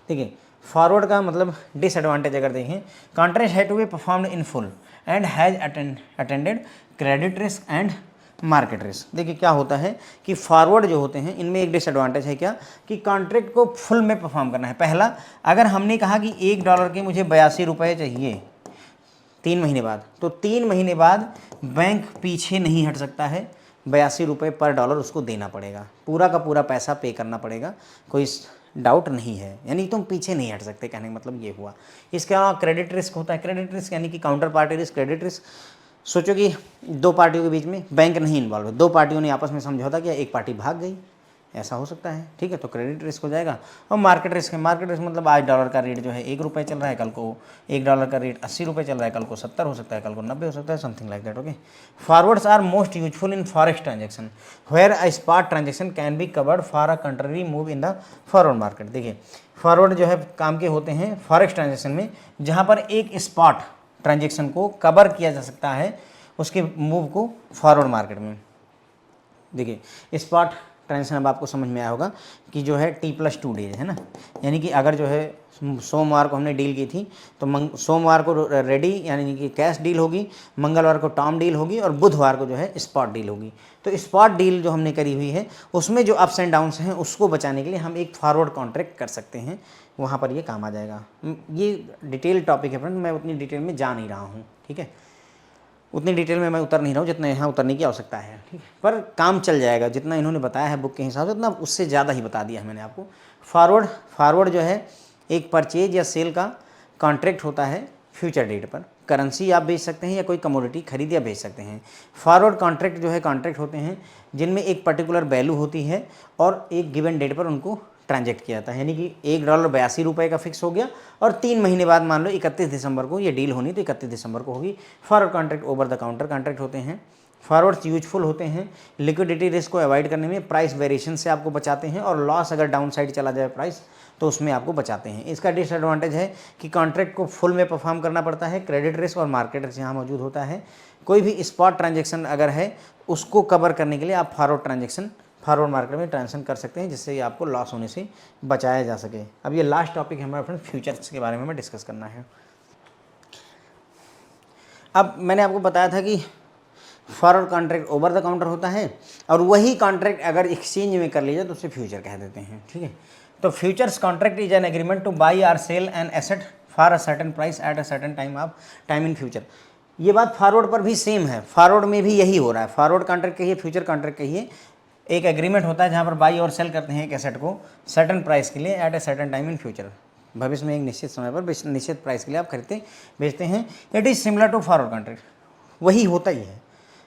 देखिए फॉरवर्ड का मतलब डिसएडवांटेज अगर देखें, contract have to be performed in full and has attended credit risk and market risk. देखिए क्या होता है कि फॉरवर्ड जो होते हैं इनमें एक डिसएडवांटेज है क्या, कि कॉन्ट्रैक्ट को फुल में परफॉर्म करना है। पहला, अगर हमने कहा कि $1 के मुझे 82 रुपये चाहिए 3 महीने बाद, तो 3 महीने बाद बैंक पीछे नहीं हट सकता है, 82 रुपये पर डॉलर उसको देना पड़ेगा, पूरा का पूरा पैसा पे करना पड़ेगा, कोई डाउट नहीं है, यानी तुम पीछे नहीं हट सकते, कहने का मतलब ये हुआ। इसके अलावा क्रेडिट रिस्क होता है, क्रेडिट रिस्क यानी कि counter party risk, credit risk. सोचो कि 2 पार्टियों के बीच में बैंक नहीं इन्वॉल्व है, 2 पार्टियों ने आपस में समझौता किया, एक पार्टी भाग गई, ऐसा हो सकता है, ठीक है, तो क्रेडिट रिस्क हो जाएगा। और मार्केट रिस्क है, मार्केट रिस्क मतलब आज डॉलर का रेट जो है $1 चल रहा है, कल को $1 का रेट 80 रुपये चल रहा है, कल को 70 हो सकता है, कल को 90 हो सकता है, something like that. Okay, forwards are most useful in forex transaction where a spot transaction can be covered for a country move in the forward market. देखिए फॉरवर्ड जो है काम के होते हैं फॉरेक्स ट्रांजेक्शन में, जहाँ पर एक स्पॉट ट्रांजेक्शन को कवर किया जा सकता है, उसके मूव को फॉरवर्ड मार्केट में। देखिए स्पॉट ट्रांजेक्शन अब आपको समझ में आया होगा कि जो है T+2 डेज है ना, यानी कि अगर जो है सोमवार को हमने डील की थी, तो सोमवार को रेडी यानी कि कैश डील होगी, मंगलवार को टर्म डील होगी, और बुधवार को जो है स्पॉट डील होगी। तो स्पॉट डील जो हमने करी हुई है उसमें जो अप्स एंड डाउन्स हैं उसको बचाने के लिए हम एक फॉरवर्ड कॉन्ट्रैक्ट कर सकते हैं, वहाँ पर ये काम आ जाएगा। ये डिटेल टॉपिक है फ्रेंड, मैं उतनी डिटेल में जा नहीं रहा हूँ, ठीक है, उतनी डिटेल में मैं उतर नहीं रहा हूँ जितना यहाँ उतरने की आवश्यकता है, ठीक है, पर काम चल जाएगा जितना इन्होंने बताया है बुक के हिसाब से, उतना उससे ज़्यादा ही बता दिया है मैंने आपको। फॉरवर्ड जो है एक परचेज या सेल का कॉन्ट्रैक्ट होता है फ्यूचर डेट पर, करेंसी आप बेच सकते हैं या कोई कमोडिटी खरीद या बेच सकते हैं। फॉरवर्ड कॉन्ट्रैक्ट जो है कॉन्ट्रैक्ट होते हैं जिनमें एक पर्टिकुलर वैल्यू होती है और एक गिवन डेट पर उनको ट्रांजेक्ट किया जाता है, यानी कि $1 82 रुपये का फिक्स हो गया, और 3 महीने बाद मान लो 31 दिसंबर को ये डील होनी, तो 31 दिसंबर को होगी। Forward contract over the counter contract होते हैं। फॉरवर्ड्स यूजफुल होते हैं लिक्विडिटी रिस्क को अवॉइड करने में, प्राइस वेरिएशन से आपको बचाते हैं, और लॉस अगर डाउन साइड चला जाए प्राइस तो उसमें आपको बचाते हैं। इसका डिसएडवांटेज है कि कॉन्ट्रैक्ट को फुल में परफॉर्म करना पड़ता है, क्रेडिट रिस्क और मार्केट रिस्क यहाँ मौजूद होता है। कोई भी स्पॉट ट्रांजेक्शन अगर है उसको कवर करने के लिए आप फॉरवर्ड मार्केट में ट्रांजेक्शन कर सकते हैं, जिससे आपको लॉस होने से बचाया जा सके। अब ये लास्ट टॉपिक है हमारा फ्रेंड, फ्यूचर्स के बारे में हमें डिस्कस करना है। अब मैंने आपको बताया था कि forward contract over the counter होता है, और वही कॉन्ट्रैक्ट अगर एक्सचेंज में कर लिया तो उसे फ्यूचर कह देते हैं, ठीक है। तो futures contract is an agreement to buy or sell an asset for a certain price at a certain time in future. ये बात फॉरवर्ड पर भी सेम है, फॉरवर्ड में भी यही हो रहा है। फॉरवर्ड कॉन्ट्रैक्ट कहिए, फ्यूचर कॉन्ट्रैक्ट कहिए, एक एग्रीमेंट होता है जहाँ पर बाई और सेल करते हैं एक एसेट को सर्टेन प्राइस के लिए at a certain time in future, भविष्य में एक निश्चित समय पर निश्चित प्राइस के लिए आप खरीदते बेचते हैं। It is similar to forward contract, वही होता ही है,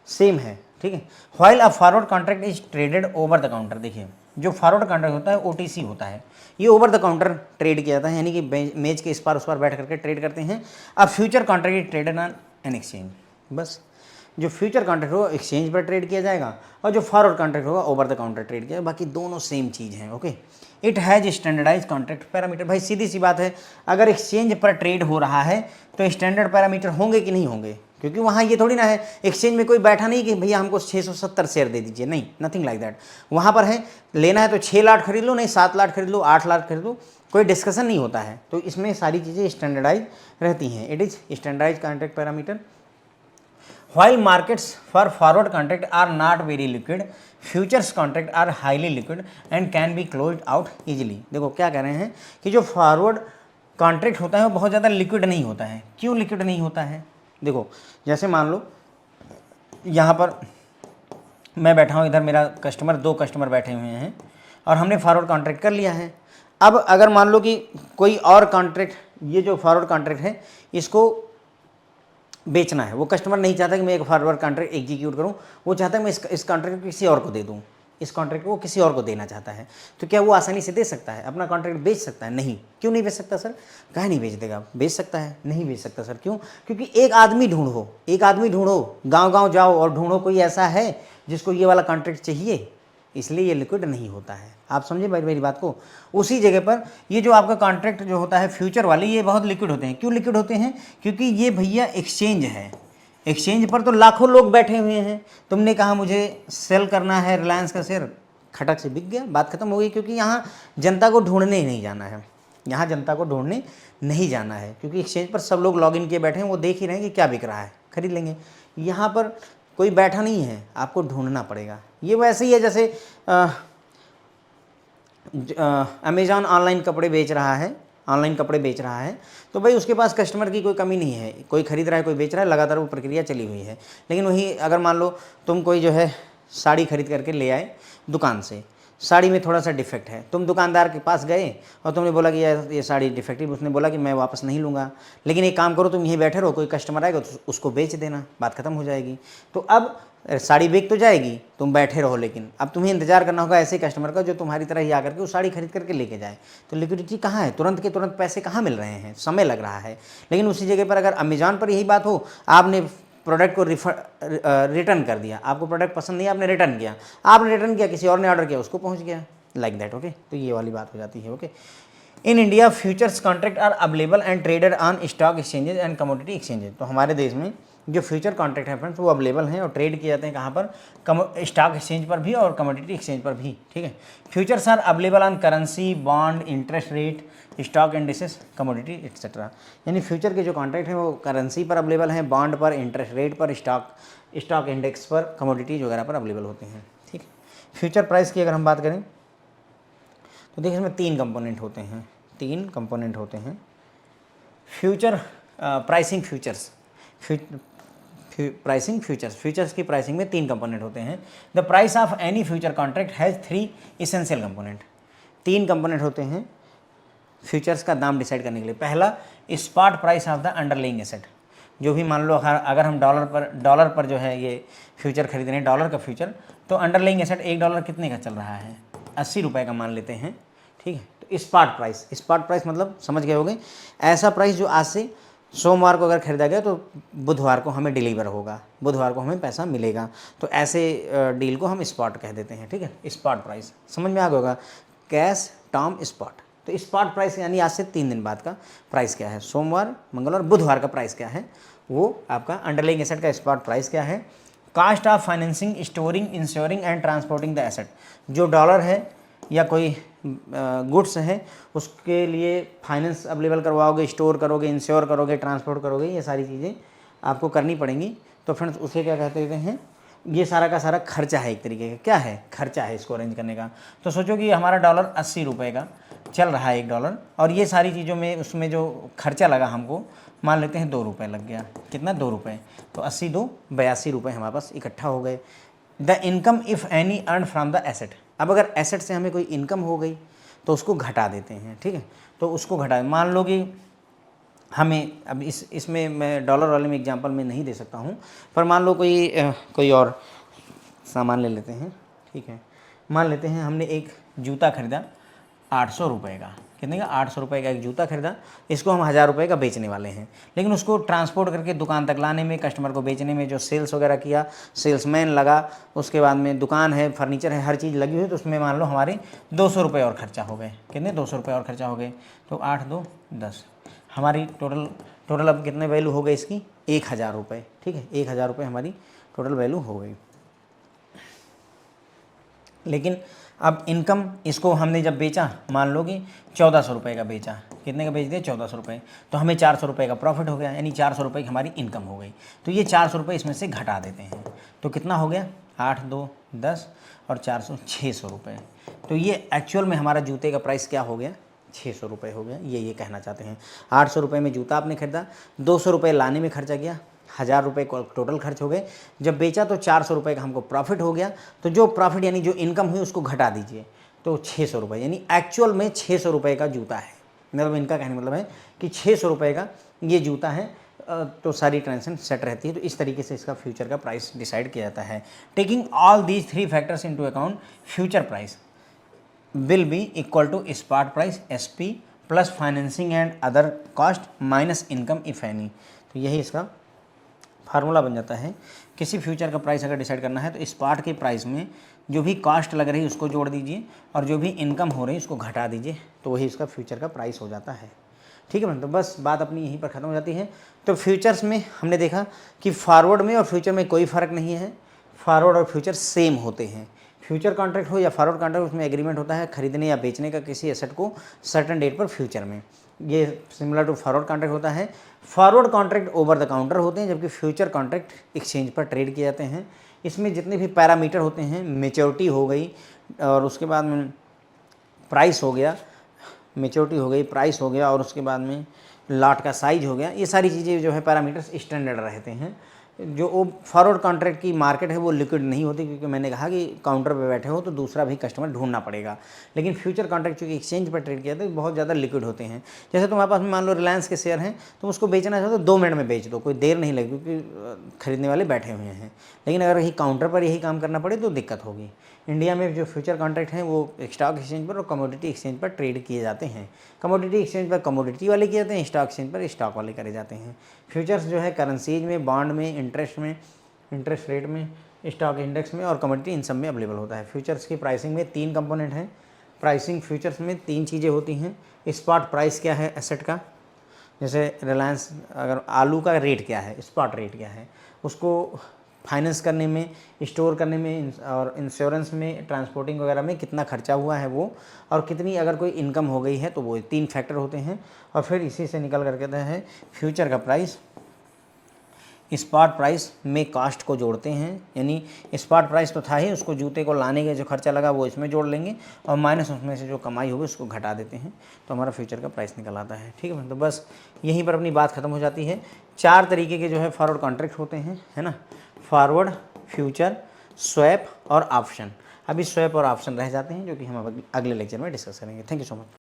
सेम है, ठीक है। While a forward contract is traded over the counter, देखिए जो फॉरवर्ड कॉन्ट्रैक्ट होता है OTC होता है, ये ओवर द काउंटर ट्रेड किया जाता है, यानी कि मेज के इस पार उस पार बैठ करके ट्रेड करते हैं। अब future contract is traded on an exchange, बस जो फ्यूचर कॉन्ट्रैक्ट होगा एक्सचेंज पर ट्रेड किया जाएगा, और जो फॉरवर्ड कॉन्ट्रैक्ट होगा ओवर द काउंटर ट्रेड किया, बाकी दोनों सेम चीज़ हैं, okay. It has standardize contract parameter, भाई सीधी सी बात है, अगर एक्सचेंज पर ट्रेड हो रहा है तो स्टैंडर्ड पैरामीटर होंगे कि नहीं होंगे, क्योंकि वहाँ ये थोड़ी ना है एक्सचेंज में कोई बैठा नहीं कि भैया हमको 670 शेयर दे दीजिए, नहीं, नथिंग लाइक दैट। वहाँ पर है लेना है तो 6 लाख खरीद लो, नहीं 7 लाख खरीद लो, 8 लाख खरीद लो, कोई डिस्कशन नहीं होता है। तो इसमें सारी चीज़ें स्टैंडर्डाइज रहती हैं, it is standardize contract parameter. While markets for forward contract are not very liquid, futures contract are highly liquid and can be closed out easily। देखो क्या कह रहे हैं कि जो फॉरवर्ड कॉन्ट्रैक्ट होता है वो बहुत ज़्यादा लिक्विड नहीं होता है। क्यों लिक्विड नहीं होता है? देखो जैसे मान लो यहाँ पर मैं बैठा हूँ, इधर मेरा कस्टमर, 2 कस्टमर बैठे हुए हैं, और हमने फॉरवर्ड कॉन्ट्रैक्ट कर लिया है। अब अगर मान लो कि कोई और कॉन्ट्रैक्ट, ये जो फॉरवर्ड कॉन्ट्रैक्ट है इसको बेचना है। वो कस्टमर नहीं चाहता कि मैं एक फॉरवर्ड कॉन्ट्रैक्ट एग्जीक्यूट करूँ, वो चाहता है मैं इस कॉन्ट्रैक्ट को किसी और को दे दूँ, इस कॉन्ट्रैक्ट को किसी और को देना चाहता है। तो क्या वो आसानी से दे सकता है, अपना कॉन्ट्रैक्ट बेच सकता है? नहीं। क्यों नहीं बेच सकता सर? काहे नहीं बेच देगा? बेच सकता है, नहीं बेच सकता सर। क्यों? क्योंकि एक आदमी ढूंढो, एक आदमी ढूंढो, गांव-गांव जाओ और ढूंढो कोई ऐसा है जिसको ये वाला कॉन्ट्रैक्ट चाहिए, इसलिए ये लिक्विड नहीं होता है। आप समझे भाई मेरी बात को? उसी जगह पर ये जो आपका कॉन्ट्रैक्ट जो होता है फ्यूचर वाले, ये बहुत लिक्विड होते हैं। क्यों लिक्विड होते हैं? क्योंकि ये भैया एक्सचेंज है। एक्सचेंज पर तो लाखों लोग बैठे हुए हैं। तुमने कहा मुझे सेल करना है रिलायंस का शेयर, खटक से बिक गया, बात खत्म हो गई। क्योंकि यहाँ जनता को ढूंढने ही नहीं जाना है, यहाँ जनता को ढूंढने नहीं जाना है, क्योंकि एक्सचेंज पर सब लोग लॉगिन किए बैठे हैं, वो देख ही रहे हैं कि क्या बिक रहा है, खरीद लेंगे। यहाँ पर कोई बैठा नहीं है, आपको ढूंढना पड़ेगा। ये वैसे ही है जैसे अमेज़ॉन ऑनलाइन कपड़े बेच रहा है, ऑनलाइन कपड़े बेच रहा है, तो भाई उसके पास कस्टमर की कोई कमी नहीं है, कोई खरीद रहा है, कोई बेच रहा है, लगातार वो प्रक्रिया चली हुई है। लेकिन वही अगर मान लो तुम कोई जो है साड़ी खरीद करके ले आए दुकान से, साड़ी में थोड़ा सा डिफेक्ट है, तुम दुकानदार के पास गए और तुमने बोला कि ये साड़ी डिफेक्टिव, उसने बोला कि मैं वापस नहीं लूँगा, लेकिन एक काम करो तुम यहीं बैठे रहो, कोई कस्टमर आएगा तो उसको बेच देना, बात खत्म हो जाएगी। तो अब साड़ी बिक तो जाएगी, तुम बैठे रहो, लेकिन अब तुम्हें इंतजार करना होगा ऐसे कस्टमर का जो तुम्हारी तरह ही आकर के वो साड़ी खरीद करके लेके जाए। तो लिक्विडिटी कहाँ है? तुरंत के तुरंत पैसे कहाँ मिल रहे हैं? समय लग रहा है। लेकिन उसी जगह पर अगर अमेज़ॉन पर यही बात हो, आपने प्रोडक्ट को रिटर्न कर दिया, आपको प्रोडक्ट पसंद नहीं, आपने रिटर्न किया, आपने रिटर्न किया, किसी और ने ऑर्डर किया, उसको पहुंच गया, लाइक दैट। ओके, तो ये वाली बात हो जाती है। Okay, in India futures contract are available and traded on stock exchanges and commodity exchanges. तो हमारे देश में जो फ्यूचर कॉन्ट्रैक्ट है फ्रेंड्स, वो अवेलेबल हैं और ट्रेड किए जाते हैं कहाँ पर? स्टॉक एक्सचेंज पर भी और कमोडिटी एक्सचेंज पर भी। ठीक है, futures are available on currency, bond, interest rate, stock indices, commodity etcetera. यानी फ्यूचर के जो कॉन्ट्रैक्ट हैं वो करेंसी पर अवेलेबल हैं, बॉन्ड पर, इंटरेस्ट रेट पर, स्टॉक इंडेक्स पर, कमोडिटीज वगैरह पर अवेलेबल होते हैं। ठीक है, फ्यूचर प्राइस की अगर हम बात करें तो देखिए इसमें तीन कंपोनेंट होते हैं, तीन कंपोनेंट होते हैं। Future pricing futures, pricing futures, futures की प्राइसिंग में तीन कंपोनेंट होते हैं। The price of any future contract has three essential component. तीन कंपोनेंट होते हैं फ्यूचर्स का दाम डिसाइड करने के लिए। पहला, spot price of the underlying asset. जो भी मान लो अगर हम डॉलर पर जो है ये फ्यूचर खरीद रहे हैं, डॉलर का फ्यूचर, तो अंडरलाइंग एसेट $1 कितने का चल रहा है? 80 रुपये का मान लेते हैं। ठीक है, तो स्पॉट प्राइस मतलब समझ गए होंगे, ऐसा प्राइस जो आज से सोमवार को अगर खरीदा गया तो बुधवार को हमें डिलीवर होगा, बुधवार को हमें पैसा मिलेगा। तो ऐसे डील को हम स्पॉट कह देते हैं। ठीक है, स्पॉट प्राइस समझ में आ गया होगा, कैश टर्म स्पॉट। तो स्पॉट प्राइस यानी आज से 3 दिन बाद का प्राइस क्या है, सोमवार, मंगलवार, बुधवार का प्राइस क्या है, वो आपका अंडरलाइंग एसेट का स्पॉट प्राइस क्या है। Cost of financing, storing, insuring and transporting the asset. जो डॉलर है या कोई गुड्स है उसके लिए फाइनेंस अवेलेबल करवाओगे, स्टोर करोगे, इंश्योर करोगे, ट्रांसपोर्ट करोगे, ये सारी चीज़ें आपको करनी पड़ेंगी। तो फ्रेंड्स उसे क्या कहते हैं, ये सारा का सारा खर्चा है, एक तरीके का क्या है, खर्चा है इसको अरेंज करने का। तो सोचो कि हमारा डॉलर 80 रुपये का चल रहा है, $1, और ये सारी चीज़ों में उसमें जो खर्चा लगा हमको, मान लेते हैं 2 रुपये लग गया। कितना? 2 रुपये। तो 80 2 82 रुपये हमारे पास इकट्ठा हो गए। The income if any earn from the asset. अब अगर एसेट से हमें कोई इनकम हो गई तो उसको घटा देते हैं। ठीक है, तो उसको घटा, मान लो कि हमें अब इसमें मैं डॉलर वाले में एग्जांपल में नहीं दे सकता हूँ, पर मान लो कोई और सामान ले लेते हैं। ठीक है, मान लेते हैं हमने एक जूता खरीदा 800 रुपये का। कितने का? 800 रुपये का एक जूता खरीदा। इसको हम 1000 रुपये का बेचने वाले हैं, लेकिन उसको ट्रांसपोर्ट करके दुकान तक लाने में, कस्टमर को बेचने में जो सेल्स वगैरह किया, सेल्समैन लगा, उसके बाद में दुकान है, फर्नीचर है, हर चीज़ लगी हुई, तो उसमें मान लो हमारे 200 रुपये और खर्चा हो गए। कितने? 200 रुपये और खर्चा हो गए। तो 8 2 10, हमारी टोटल अब कितने वैल्यू हो गई इसकी? 1000 रुपये। ठीक है, 1000 रुपये हमारी टोटल वैल्यू हो गई। लेकिन अब इनकम, इसको हमने जब बेचा, मान लो कि 1400 रुपये का बेचा। कितने का बेच दिया? 1400 रुपये। तो हमें 400 रुपये का प्रॉफिट हो गया, यानी 400 रुपये की हमारी इनकम हो गई। तो ये 400 रुपये इसमें से घटा देते हैं, तो कितना हो गया? 8 2 10 और 400 600 रुपये। तो ये एक्चुअल में हमारा जूते का प्राइस क्या हो गया? 600 रुपये हो गया। ये कहना चाहते हैं। 800 रुपये में जूता आपने खरीदा, 200 रुपये लाने में खर्चा किया, 1000 रुपये टोटल खर्च हो गए। जब बेचा तो 400 रुपये का हमको प्रॉफिट हो गया। तो जो प्रॉफिट यानी जो इनकम हुई उसको घटा दीजिए, तो 600 रुपये, यानी एक्चुअल में 600 रुपये का जूता है। मतलब इनका कहने मतलब है कि 600 रुपये का ये जूता है। तो सारी ट्रांजेक्शन सेट रहती है। तो इस तरीके से इसका फ्यूचर का प्राइस डिसाइड किया जाता है। Taking all these 3 factors into account, future price will be equal to spot price SP plus financing and other cost minus income if any. तो यही इसका फार्मूला बन जाता है। किसी फ्यूचर का प्राइस अगर डिसाइड करना है तो स्पॉट के प्राइस में जो भी कॉस्ट लग रही है उसको जोड़ दीजिए और जो भी इनकम हो रही है उसको घटा दीजिए, तो वही इसका फ्यूचर का प्राइस हो जाता है। ठीक है, तो बस बात अपनी यहीं पर ख़त्म हो जाती है। तो फ्यूचर्स में हमने देखा कि फॉरवर्ड में और फ्यूचर में कोई फ़र्क नहीं है, फॉरवर्ड और फ्यूचर सेम होते हैं। फ्यूचर कॉन्ट्रैक्ट हो या फॉरवर्ड कॉन्ट्रैक्ट, उसमें एग्रीमेंट होता है खरीदने या बेचने का किसी एसेट को सर्टेन डेट पर फ्यूचर में। ये सिमिलर टू फॉरवर्ड कॉन्ट्रैक्ट होता है। Forward contract over the counter होते हैं, जबकि फ्यूचर कॉन्ट्रैक्ट एक्सचेंज पर ट्रेड किए जाते हैं। इसमें जितने भी पैरामीटर होते हैं, मेच्योरिटी हो गई और उसके बाद में प्राइस हो गया, मेच्योरिटी हो गई, प्राइस हो गया और उसके बाद में लॉट का साइज हो गया, ये सारी चीज़ें जो है पैरामीटर्स स्टैंडर्ड रहते हैं। जो वो फॉरवर्ड कॉन्ट्रैक्ट की मार्केट है वो लिक्विड नहीं होती, क्योंकि मैंने कहा कि काउंटर पे बैठे हो तो दूसरा भी कस्टमर ढूंढना पड़ेगा। लेकिन फ्यूचर कॉन्ट्रैक्ट चूँकि एक्सचेंज पर ट्रेड किया तो बहुत ज़्यादा लिक्विड होते हैं। जैसे तुम्हारे पास मान लो रिलायंस के शेयर हैं, तुम उसको बेचना चाहो तो 2 मिनट में बेच दो, कोई देर नहीं लगी, क्योंकि खरीदने वाले बैठे हुए हैं। लेकिन अगर यही काउंटर पर यही काम करना पड़े तो दिक्कत होगी। इंडिया में जो फ्यूचर कॉन्ट्रैक्ट हैं वो स्टॉक एक्सचेंज पर और कमोडिटी एक्सचेंज पर ट्रेड किए जाते हैं। कमोडिटी एक्सचेंज पर कमोडिटी वाले किए जाते हैं, स्टॉक एक्सचेंज पर स्टॉक वाले करे जाते हैं। फ्यूचर्स जो है करेंसीज में, बॉन्ड में, इंटरेस्ट रेट में, स्टॉक इंडेक्स में और कमोडिटी, इन सब में अवेलेबल होता है। फ्यूचर्स की प्राइसिंग में 3 कंपोनेंट हैं। प्राइसिंग फ्यूचर्स में 3 चीज़ें होती हैं। स्पॉट प्राइस क्या है एसेट का, जैसे रिलायंस अगर आलू का रेट क्या है, स्पॉट रेट क्या है, उसको फाइनेंस करने में, स्टोर करने में और इंश्योरेंस में, ट्रांसपोर्टिंग वगैरह में कितना खर्चा हुआ है वो, और कितनी अगर कोई इनकम हो गई है, तो वो 3 फैक्टर होते हैं। और फिर इसी से निकल कर कहते हैं फ्यूचर का प्राइस स्पॉट प्राइस में कॉस्ट को जोड़ते हैं, यानी स्पॉट प्राइस तो था ही, उसको जूते को लाने का जो खर्चा लगा वो इसमें जोड़ लेंगे और माइनस उसमें से जो कमाई होगी उसको घटा देते हैं, तो हमारा फ्यूचर का प्राइस निकल आता है। ठीक है, तो बस यहीं पर अपनी बात ख़त्म हो जाती है। 4 तरीके के जो है फॉरवर्ड कॉन्ट्रैक्ट होते हैं, है ना, फॉरवर्ड, फ्यूचर, स्वैप और ऑप्शन। अभी स्वैप और ऑप्शन रह जाते हैं, जो कि हम अगले लेक्चर में डिस्कस करेंगे। Thank you so much.